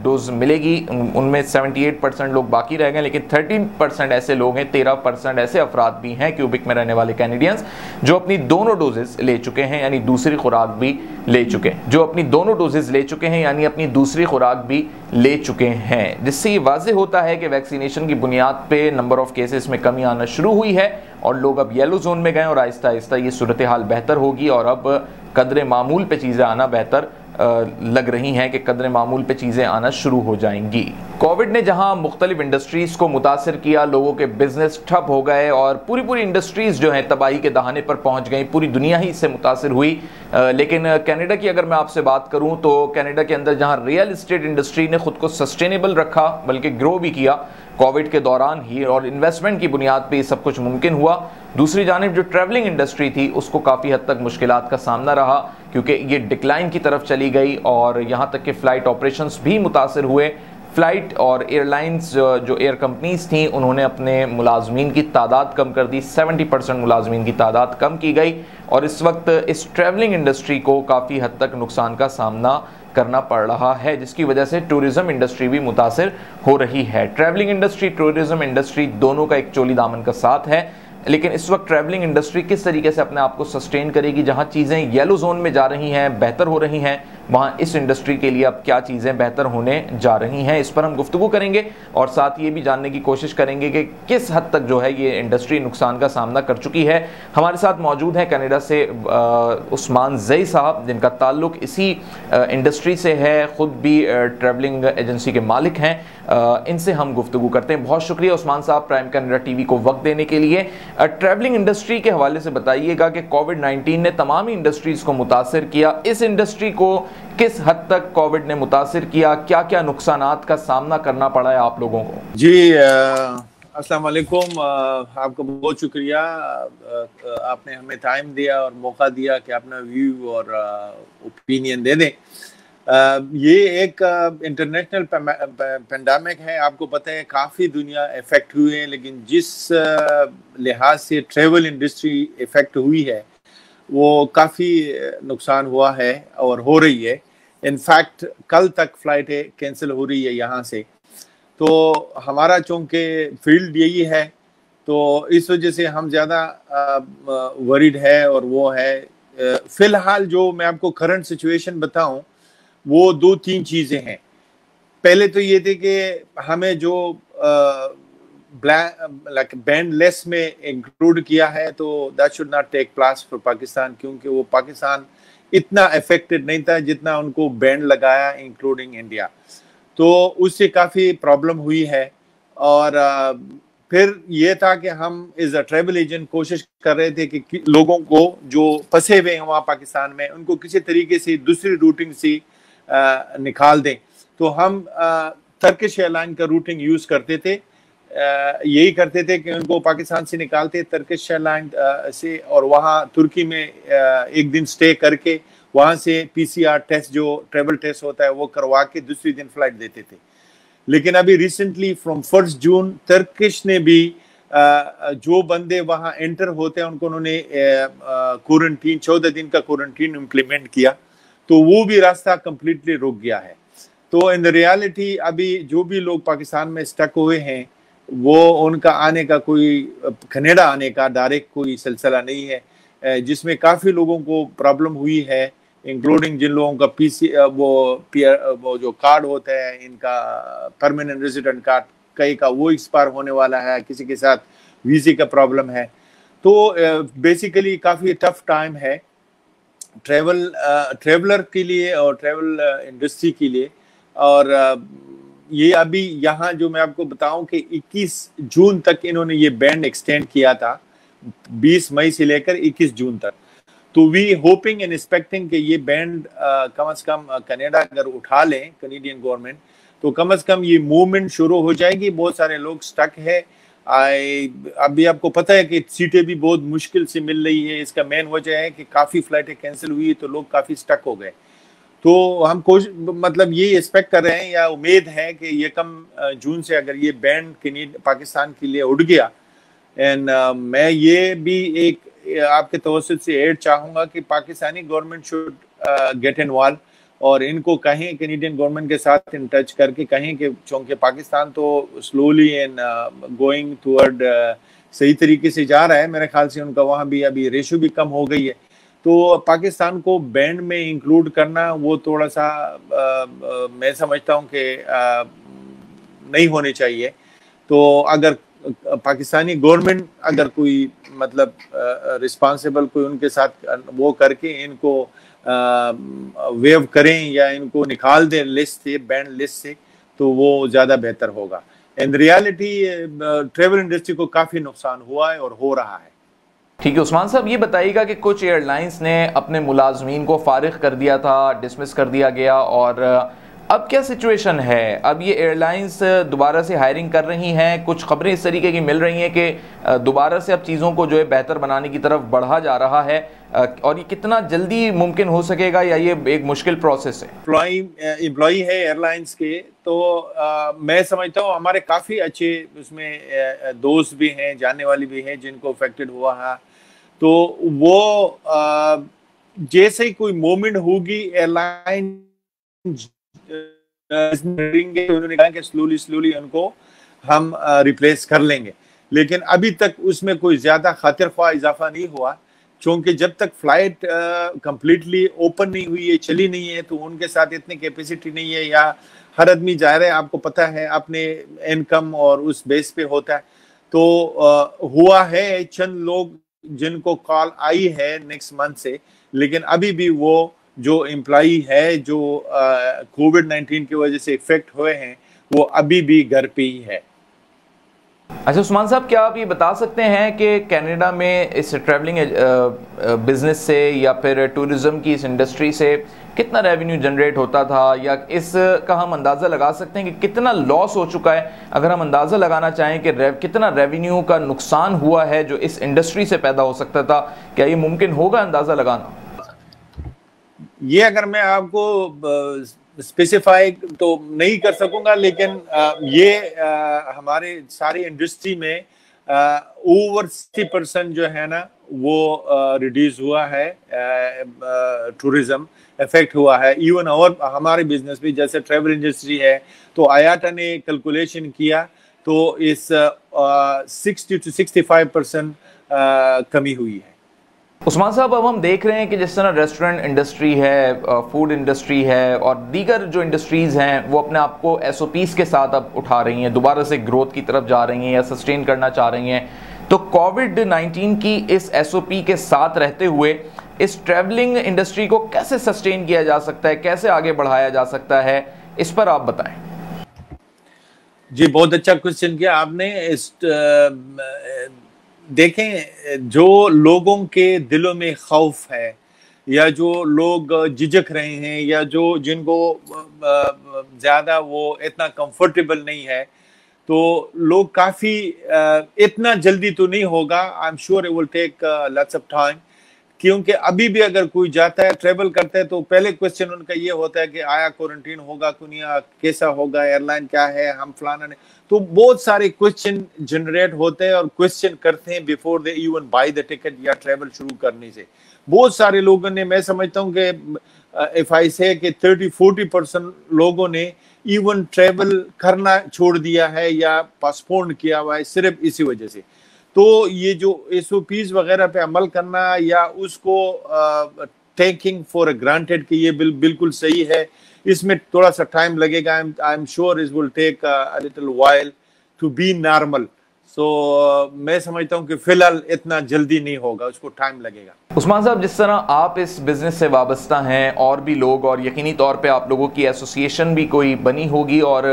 डोज मिलेगी उनमें 78% लोग बाकी रह गए, लेकिन 13% ऐसे लोग हैं, 13% ऐसे अफराद भी हैं क्यूबिक में रहने वाले कैनेडियंस जो अपनी दोनों डोजेस ले चुके हैं यानी दूसरी खुराक भी ले चुके हैं, जो अपनी दोनों डोजेस ले चुके हैं यानी अपनी दूसरी खुराक भी ले चुके हैं, जिससे ये वाज़ेह होता है कि वैक्सीनेशन की बुनियाद पे नंबर ऑफ केसेस में कमी आना शुरू हुई है और लोग अब येलो जोन में गए और आहिस्ता आहिस्ता ये सूरत हाल बेहतर होगी और अब कदरे मामूल पे चीज़ें आना बेहतर लग रही हैं कि कदरे मामूल पे चीज़ें आना शुरू हो जाएंगी। कोविड ने जहां मुख्तलिफ इंडस्ट्रीज़ को मुतासर किया, लोगों के बिजनेस ठप हो गए और पूरी इंडस्ट्रीज़ जो हैं तबाही के दहाने पर पहुंच गई, पूरी दुनिया ही इससे मुतासर हुई। लेकिन कनाडा की अगर मैं आपसे बात करूं तो कनाडा के अंदर जहां रियल इस्टेट इंडस्ट्री ने खुद को सस्टेनेबल रखा बल्कि ग्रो भी किया कोविड के दौरान ही और इन्वेस्टमेंट की बुनियाद पे सब कुछ मुमकिन हुआ, दूसरी जानिब जो ट्रैवलिंग इंडस्ट्री थी उसको काफ़ी हद तक मुश्किलात का सामना रहा क्योंकि ये डिक्लाइन की तरफ चली गई और यहाँ तक कि फ़्लाइट ऑपरेशंस भी मुतासर हुए। फ़्लाइट और एयरलाइंस जो एयर कंपनीज़ थी उन्होंने अपने मुलाजमीन की तादाद कम कर दी, 70% मुलाजमीन की तादाद कम की गई और इस वक्त इस ट्रैवलिंग इंडस्ट्री को काफ़ी हद तक नुकसान का सामना करना पड़ रहा है, जिसकी वजह से टूरिज़्म इंडस्ट्री भी मुतासिर हो रही है। ट्रैवलिंग इंडस्ट्री, टूरिज़्म इंडस्ट्री दोनों का एक चोली दामन का साथ है, लेकिन इस वक्त ट्रैवलिंग इंडस्ट्री किस तरीके से अपने आप को सस्टेन करेगी, जहां चीज़ें येलो जोन में जा रही हैं, बेहतर हो रही हैं, वहां इस इंडस्ट्री के लिए अब क्या चीज़ें बेहतर होने जा रही हैं, इस पर हम गुफ्तगू करेंगे और साथ ये भी जानने की कोशिश करेंगे कि किस हद तक जो है ये इंडस्ट्री नुकसान का सामना कर चुकी है। हमारे साथ मौजूद हैं कनाडा से उस्मान ज़ई साहब, जिनका ताल्लुक इसी इंडस्ट्री से है, ख़ुद भी ट्रैवलिंग एजेंसी के मालिक हैं। इनसे हम गुफ्तगू करते हैं। बहुत शुक्रिया उस्मान साहब प्राइम कनाडा टीवी को वक्त देने के लिए। ट्रैवलिंग इंडस्ट्री के हवाले से बताइएगा कि कोविड-19 ने तमाम ही इंडस्ट्रीज़ को मुतासिर किया, इस इंडस्ट्री को किस हद तक कोविड ने मुतासिर किया, क्या क्या नुकसानात का सामना करना पड़ा है आप लोगों को? जी, अस्सलाम वालेकुम। आपका बहुत शुक्रिया, आपने हमें टाइम दिया और मौका दिया कि अपना व्यू और ओपिनियन दे दें। ये एक इंटरनेशनल पेंडेमिक है, आपको पता है काफ़ी दुनिया इफेक्ट हुई है, लेकिन जिस लिहाज से ट्रेवल इंडस्ट्री इफेक्ट हुई है वो काफ़ी नुकसान हुआ है और हो रही है। इनफैक्ट कल तक फ्लाइटें कैंसिल हो रही है यहाँ से। तो हमारा चूँकि फील्ड यही है, तो इस वजह से हम ज़्यादा वरीड है। और वो है फ़िलहाल जो मैं आपको करंट सिचुएशन बताऊं, वो 2-3 चीज़ें हैं। पहले तो ये थे कि हमें जो बैंड लेस में इंक्लूड किया है, तो that should not take place for Pakistan, क्योंकि वो पाकिस्तान इतना अफेक्टेड नहीं था जितना उनको बैंड लगाया इंक्लूडिंग इंडिया। तो उससे काफ़ी प्रॉब्लम हुई है। और फिर ये था कि हम एज अ ट्रैवल एजेंट कोशिश कर रहे थे कि लोगों को जो फंसे हुए हैं वहाँ पाकिस्तान में, उनको किसी तरीके से दूसरी रूटिंग से निकाल दें। तो हम टर्किश एयरलाइन का रूटिंग यूज़ करते थे। यही करते थे कि उनको पाकिस्तान से निकालते टर्किश एयरलाइन से, और वहाँ तुर्की में एक दिन स्टे करके वहाँ से PCR टेस्ट, जो ट्रेवल टेस्ट होता है, वो करवा के दूसरी दिन फ्लाइट देते थे। लेकिन अभी रिसेंटली फ्रॉम 1 जून टर्किश ने भी जो बंदे वहाँ एंटर होते हैं उनको उन्होंने क्वारंटीन 14 दिन का क्वारंटीन इम्प्लीमेंट किया, तो वो भी रास्ता कंप्लीटली रुक गया है। तो इन द रियलिटी अभी जो भी लोग पाकिस्तान में स्टक हुए हैं, वो उनका आने का कोई कनाडा आने का डायरेक्ट कोई सिलसिला नहीं है, जिसमें काफ़ी लोगों को प्रॉब्लम हुई है, इंक्लूडिंग जिन लोगों का वो जो कार्ड होता है, इनका परमानेंट रेजिडेंट कार्ड, कई का वो एक्सपायर होने वाला है, किसी के साथ वीज़े का प्रॉब्लम है। तो बेसिकली काफ़ी टफ टाइम है ट्रेवलर के लिए और ट्रेवल इंडस्ट्री के लिए। और ये अभी यहाँ जो मैं आपको बताऊं कि 21 जून तक इन्होंने ये बैंड एक्सटेंड किया था, 20 मई से लेकर 21 जून तक। तो वी होपिंग एंड एक्सपेक्टिंग कि ये बैंड कम से कम कनाडा अगर उठा लें, कनेडियन गवर्नमेंट, तो कम से कम ये मूवमेंट शुरू हो जाएगी। बहुत सारे लोग स्टक है। अभी आपको पता है कि सीटें भी बहुत मुश्किल से मिल रही है। इसका मेन वजह है कि काफ़ी फ्लाइटें कैंसिल हुई, तो लोग काफ़ी स्टक हो गए। तो हम मतलब ये एक्सपेक्ट कर रहे हैं या उम्मीद है कि ये कम जून से अगर ये बैंड पाकिस्तान के लिए उड़ गया, एंड मैं ये भी एक आपके तवज्जुह से ऐड चाहूँगा कि Pakistani government should get involve और इनको कहें, कैनेडियन गवर्नमेंट के साथ इन टच करके कहें कि चूँकि पाकिस्तान तो स्लोली एंड गोइंग टूवर्ड सही तरीके से जा रहा है, मेरे ख्याल से उनका वहाँ भी अभी रेशो भी कम हो गई है, तो पाकिस्तान को बैंड में इंक्लूड करना वो थोड़ा सा मैं समझता हूँ कि नहीं होने चाहिए। तो अगर पाकिस्तानी गवर्नमेंट अगर कोई मतलब रिस्पांसिबल कोई उनके साथ वो करके इनको वेव करें या इनको निकाल दें लिस्ट से, बैंड लिस्ट से, तो वो ज़्यादा बेहतर होगा। इन रियलिटी ट्रेवल इंडस्ट्री को काफ़ी नुकसान हुआ है और हो रहा है। ठीक है उस्मान साहब, ये बताइएगा कि कुछ एयरलाइंस ने अपने मुलाजमीन को फारिग कर दिया था, डिसमिस कर दिया गया, और अब क्या सिचुएशन है? अब ये एयरलाइंस दोबारा से हायरिंग कर रही हैं। कुछ खबरें इस तरीके की मिल रही हैं कि दोबारा से अब चीज़ों को जो है बेहतर बनाने की तरफ बढ़ा जा रहा है, और ये कितना जल्दी मुमकिन हो सकेगा या ये एक मुश्किल प्रोसेस है? एम्प्लॉई है एयरलाइंस के, तो मैं समझता हूँ हमारे काफ़ी अच्छे उसमें दोस्त भी हैं, जानने वाली भी हैं जिनको अफेक्टेड हुआ है। तो वो जैसे ही कोई मोमेंट होगी एयरलाइन उन्होंने कहा कि स्लोली उनको हम रिप्लेस कर लेंगे, लेकिन अभी तक उसमें कोई ज्यादा खातिर ख्वाह इजाफा नहीं हुआ, क्योंकि जब तक फ्लाइट कंप्लीटली ओपन नहीं हुई है, चली नहीं है, तो उनके साथ इतनी कैपेसिटी नहीं है, या हर आदमी जा रहा है, आपको पता है, अपने इनकम और उस बेस पे होता है। तो हुआ है चंद लोग जिनको कॉल आई है नेक्स्ट मंथ से, लेकिन अभी भी वो जो एम्प्लॉई है जो कोविड-19 की वजह से इफेक्ट हुए हैं, वो अभी भी घर पे ही है। अच्छा उस्मान साहब, क्या आप ये बता सकते हैं कि कनाडा में इस ट्रैवलिंग बिजनेस से या फिर टूरिज्म की इस इंडस्ट्री से कितना रेवेन्यू जनरेट होता था, या इसका हम अंदाज़ा लगा सकते हैं कि कितना लॉस हो चुका है? अगर हम अंदाज़ा लगाना चाहें कि कितना रेवेन्यू का नुकसान हुआ है जो इस इंडस्ट्री से पैदा हो सकता था, क्या ये मुमकिन होगा अंदाज़ा लगाना? ये अगर मैं आपको स्पेसिफाई तो नहीं कर सकूंगा, लेकिन ये हमारे सारी इंडस्ट्री में ओवर 60% जो है ना वो रिड्यूस हुआ है, टूरिज्म इफेक्ट हुआ है। इवन और हमारे बिजनेस भी, जैसे ट्रैवल इंडस्ट्री है, तो आयाटा ने कैलकुलेशन किया तो इस 60 to 65% कमी हुई है। उस्मान साहब, अब हम देख रहे हैं कि जिस तरह रेस्टोरेंट इंडस्ट्री है, फूड इंडस्ट्री है और दीगर जो इंडस्ट्रीज़ हैं वो अपने आप को SOPs के साथ अब उठा रही हैं, दोबारा से ग्रोथ की तरफ जा रही हैं या सस्टेन करना चाह रही हैं। तो कोविड-19 की इस SOP के साथ रहते हुए इस ट्रैवलिंग इंडस्ट्री को कैसे सस्टेन किया जा सकता है, कैसे आगे बढ़ाया जा सकता है, इस पर आप बताएं। जी, बहुत अच्छा क्वेश्चन किया आपने। इस देखें, जो लोगों के दिलों में खौफ है या जो लोग झिझक रहे हैं या जो जिनको ज़्यादा वो इतना कंफर्टेबल नहीं है, तो लोग काफ़ी इतना जल्दी तो नहीं होगा। I am sure it will take lots of time, क्योंकि अभी भी अगर कोई जाता है, ट्रेवल करता है, तो पहले क्वेश्चन उनका ये होता है कि आया क्वारंटीन होगा कुनिया, कैसा होगा, एयरलाइन क्या है, हम फलाना ने, तो बहुत सारे क्वेश्चन जनरेट होते हैं और क्वेश्चन करते हैं before they even by the ticket या ट्रेवल शुरू करने से। बहुत सारे लोगों ने, मैं समझता हूँ कि इफ आई से कि 30-40% लोगों ने इवन ट्रेवल करना छोड़ दिया है या पोस्टपोन किया हुआ है सिर्फ इसी वजह से। तो ये जो SOPs वगैरह पे अमल करना या उसको टेकिंग फॉर ग्रांटेड कि ये बिल्कुल सही है, इसमें थोड़ा सा टाइम लगेगा। I am sure it will take a little while to be normal. So मैं समझता हूँ कि फिलहाल इतना जल्दी नहीं होगा, उसको टाइम लगेगा। उस्मान साहब, जिस तरह आप इस बिजनेस से वाबस्ता हैं, और भी लोग, और यकीनी तौर पे आप लोगों की एसोसिएशन भी कोई बनी होगी, और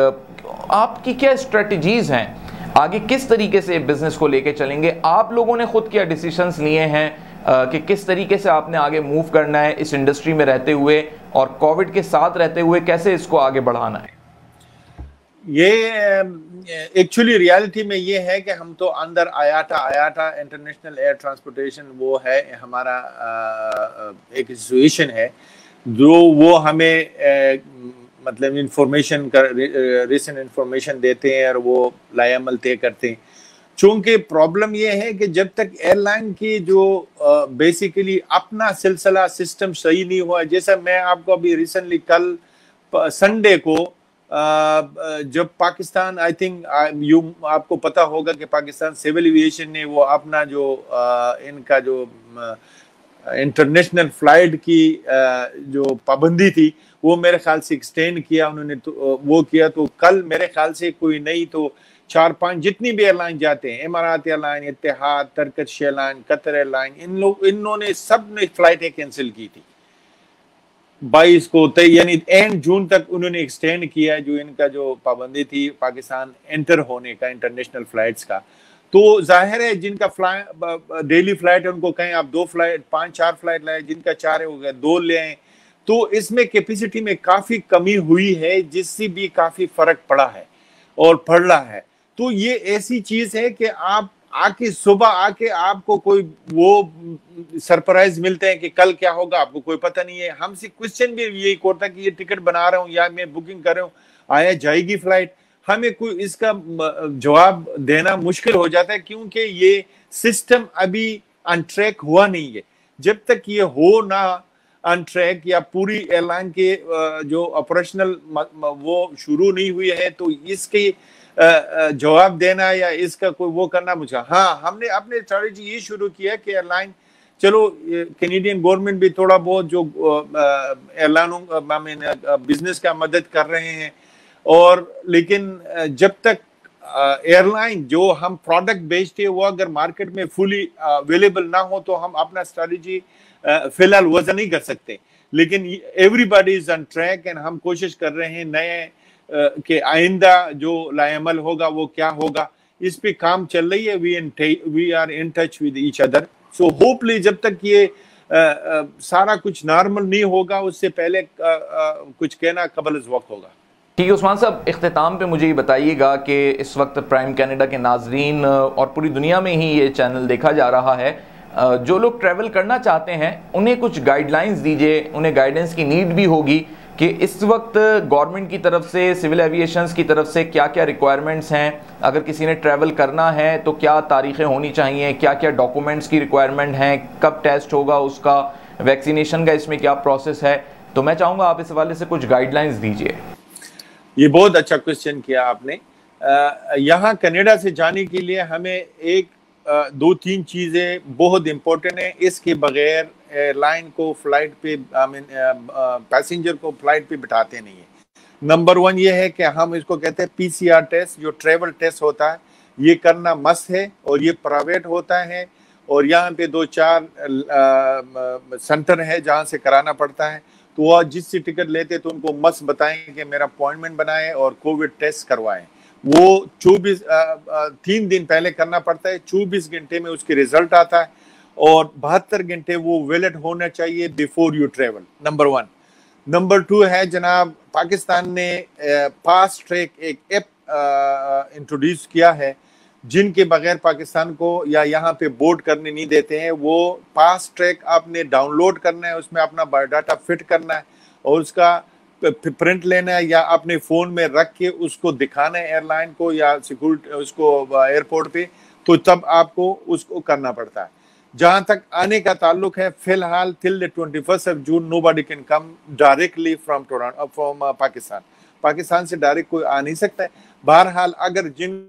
आपकी क्या स्ट्रेटजीज हैं आगे, किस तरीके से बिजनेस को लेके चलेंगे? आप लोगों ने खुद क्या डिसीजंस लिए हैं कि किस तरीके से आपने आगे मूव करना है इस इंडस्ट्री में रहते हुए और कोविड के साथ रहते हुए कैसे इसको आगे बढ़ाना है? ये एक्चुअली रियलिटी में ये है कि हम तो अंदर आयाटा इंटरनेशनल एयर ट्रांसपोर्टेशन वो है हमारा एक एसोसिएशन है जो वो हमें मतलब इंफॉर्मेशन का रिसेंट इंफॉर्मेशन देते हैं और वो लायामल तय करते हैं। चूंकि प्रॉब्लम ये है कि जब तक एयरलाइन की जो बेसिकली अपना सिलसिला सिस्टम सही नहीं हुआ, जैसा मैं आपको अभी रिसेंटली कल संडे को जब पाकिस्तान, आई थिंक आपको पता होगा कि पाकिस्तान सिविल एविएशन ने वो अपना जो इनका जो इंटरनेशनल फ्लाइट की जो पाबंदी थी वो मेरे ख्याल से एक्सटेंड किया उन्होंने, तो वो किया। तो कल मेरे ख्याल से कोई नहीं तो 4-5 जितनी भी एयरलाइन जाते हैं, Emirates airline, Etihad, Turkish airline, Qatar airline, इन्होंने सब ने फ्लाइटें कैंसिल की थी 22 को, यानी एंड जून तक उन्होंने एक्सटेंड किया जो इनका जो पाबंदी थी पाकिस्तान एंटर होने का इंटरनेशनल फ्लाइट्स का। तो जाहिर है जिनका डेली फ्लाइट है उनको कहें आप 2 फ्लाइट 5-4 फ्लाइट लाए, जिनका 4 है हो गया 2 ले आए। तो इसमें कैपेसिटी में काफी कमी हुई है जिससे भी काफी फर्क पड़ा है और पड़ रहा है। तो ये ऐसी चीज है कि आप आके सुबह आके आपको कोई वो सरप्राइज मिलते हैं कि कल क्या होगा आपको कोई पता नहीं है। हमसे क्वेश्चन भी यही होता है कि ये टिकट बना रहा हूँ या मैं बुकिंग कर रहा हूँ, आया जाएगी फ्लाइट, हमें कोई इसका जवाब देना मुश्किल हो जाता है क्योंकि ये सिस्टम अभी ऑन ट्रैक हुआ नहीं है। जब तक ये हो ना ऑन ट्रैक या पूरी एयरलाइन के जो ऑपरेशनल वो शुरू नहीं हुई है तो इसके जवाब देना या इसका कोई वो करना मुझे। हाँ, हमने अपने स्ट्रेटजी ये शुरू किया कि एयरलाइन, चलो कैनेडियन गवर्नमेंट भी थोड़ा बहुत जो एयरलाइनों बिजनेस का मदद कर रहे हैं, और लेकिन जब तक एयरलाइन जो हम प्रोडक्ट बेचते हैं वो अगर मार्केट में फुली अवेलेबल ना हो तो हम अपना स्ट्रेटजी फिलहाल वजन नहीं कर सकते। लेकिन everybody is on track and हम कोशिश कर रहे हैं नए कि आइंदा जो लाएमल होगा वो क्या होगा। इस पे काम चल रही है. We are in touch with each other. So hopefully जब तक ये सारा कुछ नॉर्मल नहीं होगा, उससे पहले कुछ कहना कबल वक्त होगा. ठीक है उस्मान साहब, इख्तिताम पे मुझे ये बताइएगा कि इस वक्त प्राइम कैनेडा के नाजरीन और पूरी दुनिया में ही ये चैनल देखा जा रहा है, जो लोग ट्रैवल करना चाहते हैं उन्हें कुछ गाइडलाइंस दीजिए. उन्हें गाइडेंस की नीड भी होगी कि इस वक्त गवर्नमेंट की तरफ से, सिविल एविएशंस की तरफ से क्या क्या रिक्वायरमेंट्स हैं. अगर किसी ने ट्रैवल करना है तो क्या तारीखें होनी चाहिए, क्या क्या डॉक्यूमेंट्स की रिक्वायरमेंट हैं, कब टेस्ट होगा उसका, वैक्सीनेशन का इसमें क्या प्रोसेस है. तो मैं चाहूँगा आप इस हवाले से कुछ गाइडलाइंस दीजिए. ये बहुत अच्छा क्वेश्चन किया आपने. यहाँ कनाडा से जाने के लिए हमें एक 2-3 चीज़ें बहुत इम्पोर्टेंट है. इसके बगैर एयरलाइन को फ्लाइट पे पैसेंजर को फ्लाइट पे बिठाते नहीं है. नंबर 1 ये है कि हम इसको कहते हैं PCR टेस्ट, जो ट्रेवल टेस्ट होता है. ये करना मस्ट है और ये प्राइवेट होता है और यहाँ पे 2-4 सेंटर है जहाँ से कराना पड़ता है. तो वह जिससे टिकट लेते तो उनको मस्ट बताएं कि मेरा अपॉइंटमेंट बनाएं और कोविड टेस्ट करवाएं. वो 3 दिन पहले करना पड़ता है. 24 घंटे में उसके रिजल्ट आता है और 72 घंटे वो वैलिड होना चाहिए before you travel. Number 1. Number 2 है जनाब, पाकिस्तान ने फास्ट ट्रैक एक ऐप इंट्रोड्यूस किया है जिनके बगैर पाकिस्तान को या यहाँ पे बोर्ड करने नहीं देते हैं. वो फास्ट ट्रैक आपने डाउनलोड करना है, उसमें अपना बायोडाटा फिट करना है और उसका प्रिंट लेना है या अपने फ़ोन में रख के उसको दिखाना है एयरलाइन को या सिक्योरिटी उसको एयरपोर्ट पे, तो तब आपको उसको करना पड़ता है. जहाँ तक आने का ताल्लुक है, फिलहाल till the 21st of June nobody can come directly from Pakistan. Pakistan से डायरेक्ट कोई आ नहीं सकता है. बहरहाल अगर जिन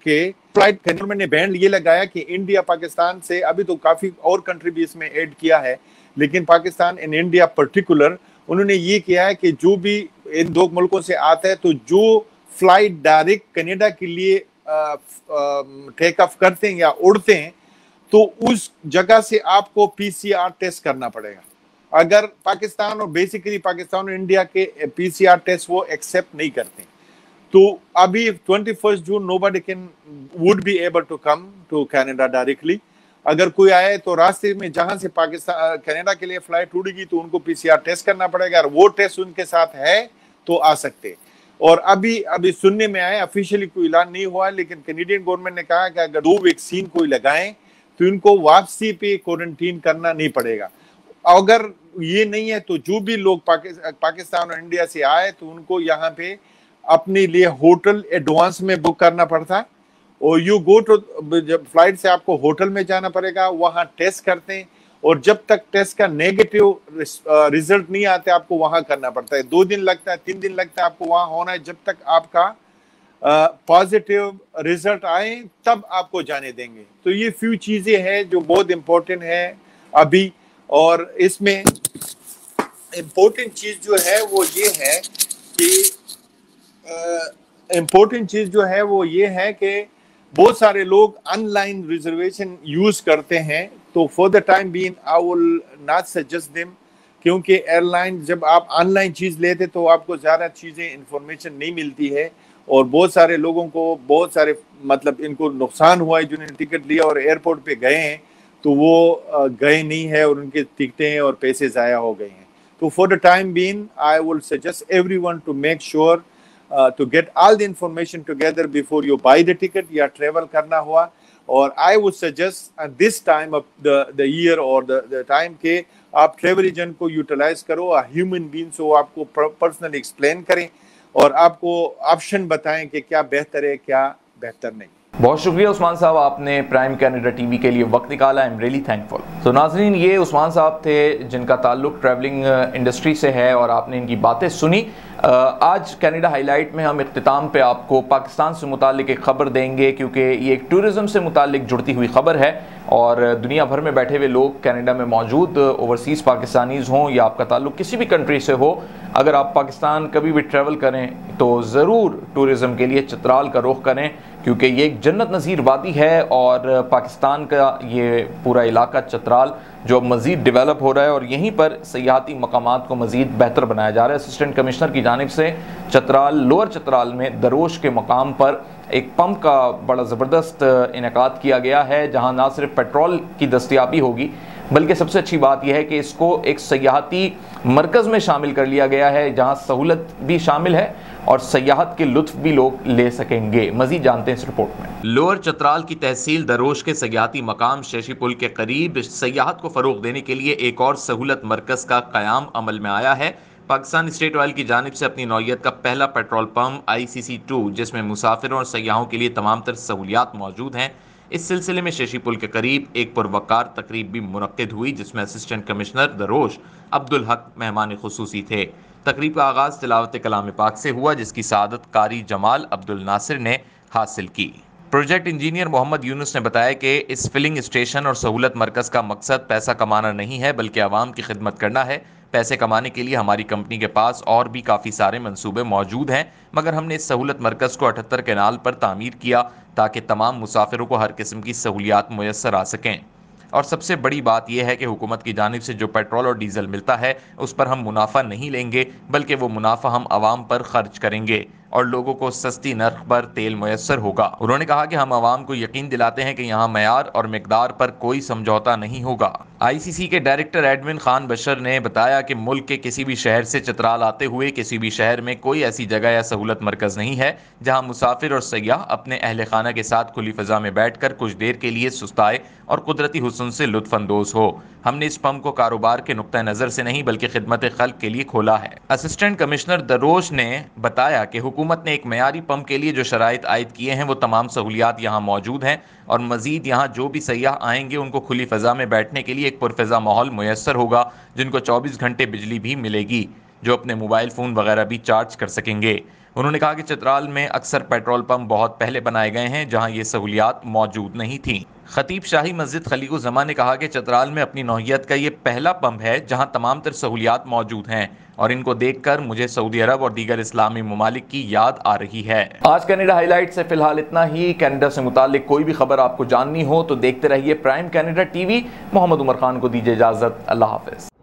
के फ्लाइट गवर्नमेंट ने बैन ये लगाया कि इंडिया पाकिस्तान से, अभी तो काफी और कंट्री भी इसमें ऐड किया है, लेकिन पाकिस्तान एंड इंडिया पर्टिकुलर उन्होंने ये किया है कि जो भी इन 2 मुल्कों से आता है तो जो फ्लाइट डायरेक्ट कनाडा के लिए टेक ऑफ करते हैं या उड़ते हैं तो उस जगह से आपको PCR टेस्ट करना पड़ेगा. अगर पाकिस्तान और बेसिकली पाकिस्तान और इंडिया के PCR टेस्ट वो एक्सेप्ट नहीं करते. तो अभी 21st June nobody would be able to come to Canada directly. अगर कोई आए तो रास्ते में जहां से पाकिस्तान कनाडा के लिए फ्लाइट उड़ेगी तो उनको PCR टेस्ट करना पड़ेगा. और वो टेस्ट उनके साथ है तो आ सकते. और अभी सुनने में आया, ऑफिशियली कोई ऐलान नहीं हुआ, लेकिन कैनेडियन गवर्नमेंट ने कहा कि अगर 2 वैक्सीन कोई लगाएं तो इनको वापसी पे क्वारंटीन करना नहीं पड़ेगा. अगर ये नहीं है तो जो भी लोग पाकिस्तान और इंडिया से आए तो उनको यहाँ पे अपने लिए होटल एडवांस में बुक करना पड़ता है और यू गो टू, जब फ्लाइट से आपको होटल में जाना पड़ेगा, वहाँ टेस्ट करते हैं और जब तक टेस्ट का नेगेटिव रिजल्ट नहीं आते आपको वहाँ करना पड़ता है. 2 दिन लगता है, 3 दिन लगता है आपको वहाँ होना है. जब तक आपका पॉजिटिव रिजल्ट आए तब आपको जाने देंगे. तो ये फ्यू चीजें हैं जो बहुत इम्पोर्टेंट है अभी. और इसमें इम्पोर्टेंट चीज जो है वो ये है कि कि बहुत सारे लोग ऑनलाइन रिजर्वेशन यूज करते हैं. तो for the time being I will not suggest them, क्योंकि एयरलाइन जब आप ऑनलाइन चीज लेते तो आपको ज्यादा चीजें इंफॉर्मेशन नहीं मिलती है और बहुत सारे लोगों को बहुत सारे मतलब इनको नुकसान हुआ है जिन्होंने टिकट लिया और एयरपोर्ट पे गए हैं तो वो गए नहीं है और उनके टिकटें और पैसे ज़ाया हो गए हैं. तो for the time being I will suggest everyone to make sure to get all the information together before you buy the ticket या travel करना हुआ. और I would suggest at this time of the year or the time के आप travel agent को utilize करो, a human being so आपको personally explain करें और आपको option बताएं कि क्या बेहतर है क्या बेहतर नहीं. बहुत शुक्रिया उस्मान साहब, आपने प्राइम कैनेडा टीवी के लिए वक्त निकाला. I am really thankful. तो नाजरीन, ये उस्मान साहब थे जिनका ताल्लुक ट्रैवलिंग इंडस्ट्री से है और आपने इनकी बातें सुनी. आज कनाडा हाईलाइट में हम इख्तिताम पे आपको पाकिस्तान से मुतालिक एक ख़बर देंगे क्योंकि ये एक टूरिज़म से मुतालिक जुड़ती हुई ख़बर है और दुनिया भर में बैठे हुए लोग कनाडा में मौजूद ओवरसीज़ पाकिस्तानीज़ हों या आपका ताल्लुक किसी भी कंट्री से हो, अगर आप पाकिस्तान कभी भी ट्रैवल करें तो ज़रूर टूरिज़म के लिए चित्राल का रुख करें क्योंकि ये एक जन्नत नज़ीर वादी है और पाकिस्तान का ये पूरा इलाका चतराल जो मज़ीद डेवलप हो रहा है और यहीं पर सयाहती मकामात को मज़ीद बेहतर बनाया जा रहा है। असिस्टेंट कमिश्नर की जानिब से चतराल, लोअर चतराल में दरोश के मकाम पर एक पंप का बड़ा ज़बरदस्त इनेकाद किया गया है, जहाँ ना सिर्फ पेट्रोल की दस्तयाबी होगी बल्कि सबसे अच्छी बात यह है कि इसको एक सयाहती मरकज़ में शामिल कर लिया गया है, जहाँ सहूलत भी शामिल है और सयाहत के लुत्फ भी लोग ले सकेंगे। मज़ीद जानते हैं इस रिपोर्ट में। लोअर चतराल की तहसील दरोश के सयाहती मकाम शेशी पुल के करीब सयाहत को फ़रोग़ देने के लिए एक और सहूलत मरकज़ का क़याम अमल में आया है। पाकिस्तान स्टेट ऑयल की जानिब से अपनी नौइयत का पहला पेट्रोल पंप ICC2, जिसमें मुसाफिरों और सयाहों के लिए तमाम तर सहूलियात मौजूद हैं। इस सिलसिले में शेशी पुल के करीब एक पुरवकार तकरीब भी मुनक्किद हुई, जिसमें असिस्टेंट कमिश्नर दरोश अब्दुल हक मेहमान खुसूसी थे। तकरीब का आगाज़ तिलावत कलाम पाक से हुआ, जिसकी सआदत कारी जमाल अब्दुल नासिर ने हासिल की। प्रोजेक्ट इंजीनियर मोहम्मद यूनुस ने बताया कि इस फिलिंग स्टेशन और सहूलत मरकज़ का मकसद पैसा कमाना नहीं है बल्कि आवाम की खिदमत करना है। पैसे कमाने के लिए हमारी कंपनी के पास और भी काफ़ी सारे मंसूबे मौजूद हैं, मगर हमने इस सहूलत मरकज़ को 78 कैनाल पर तामीर किया ताकि तमाम मुसाफिरों को हर किस्म की सहूलियात मुयस्सर आ सकें। और सबसे बड़ी बात यह है कि हुकूमत की जानिब से जो पेट्रोल और डीजल मिलता है उस पर हम मुनाफा नहीं लेंगे बल्कि वो मुनाफा हम आवाम पर खर्च करेंगे और लोगों को सस्ती नर्ख पर तेल मुयस्सर होगा। उन्होंने कहा कि हम आवाम को यकीन दिलाते हैं कि यहाँ मयार और मिकदार पर कोई समझौता नहीं होगा। ICC के डायरेक्टर एडमिन खान बशर ने बताया कि मुल्क के किसी भी शहर से चतराल आते हुए किसी भी शहर में कोई ऐसी जगह या सहूलत मरकज़ नहीं है जहाँ मुसाफिर और सयाह अपने अहल खाना के साथ खुली फ़ज़ा में बैठ कर कुछ देर के लिए सुस्ताए और कुदरती हुस्न से लुत्फ़अंदोज़ हो। हमने इस पंप को कारोबार के नुक्ता नज़र से नहीं बल्कि खिदमत खल्क के लिए खोला है। असिस्टेंट कमिश्नर दरोश ने बताया कि हुकूमत ने एक मयारी पंप के लिए जो शराइत आयद किए हैं वो तमाम सहूलियात यहाँ मौजूद हैं और मज़ीद यहाँ जो भी सयाह आएंगे उनको खुली फ़ज़ा में बैठने के लिए एक पुरफ़ज़ा माहौल मुयस्सर होगा, जिनको 24 घंटे बिजली भी मिलेगी, जो अपने मोबाइल फ़ोन वगैरह भी चार्ज कर सकेंगे। उन्होंने कहा कि चतराल में अक्सर पेट्रोल पंप बहुत पहले बनाए गए हैं जहां ये सहूलियात मौजूद नहीं थी। खतीब शाही मस्जिद खलीकुज़्ज़मा ने कहा कि चतराल में अपनी नौइयत का ये पहला पंप है जहां तमाम तर सहूलियात मौजूद हैं और इनको देखकर मुझे सऊदी अरब और दीगर इस्लामी ममालिक की याद आ रही है। आज कनाडा हाईलाइट से फिलहाल इतना ही। कनाडा से मुतालिक कोई भी खबर आपको जाननी हो तो देखते रहिए Prime Canada TV। Mohammad Umar Khan को दीजिए इजाज़त। अल्लाह हाफ़िज़।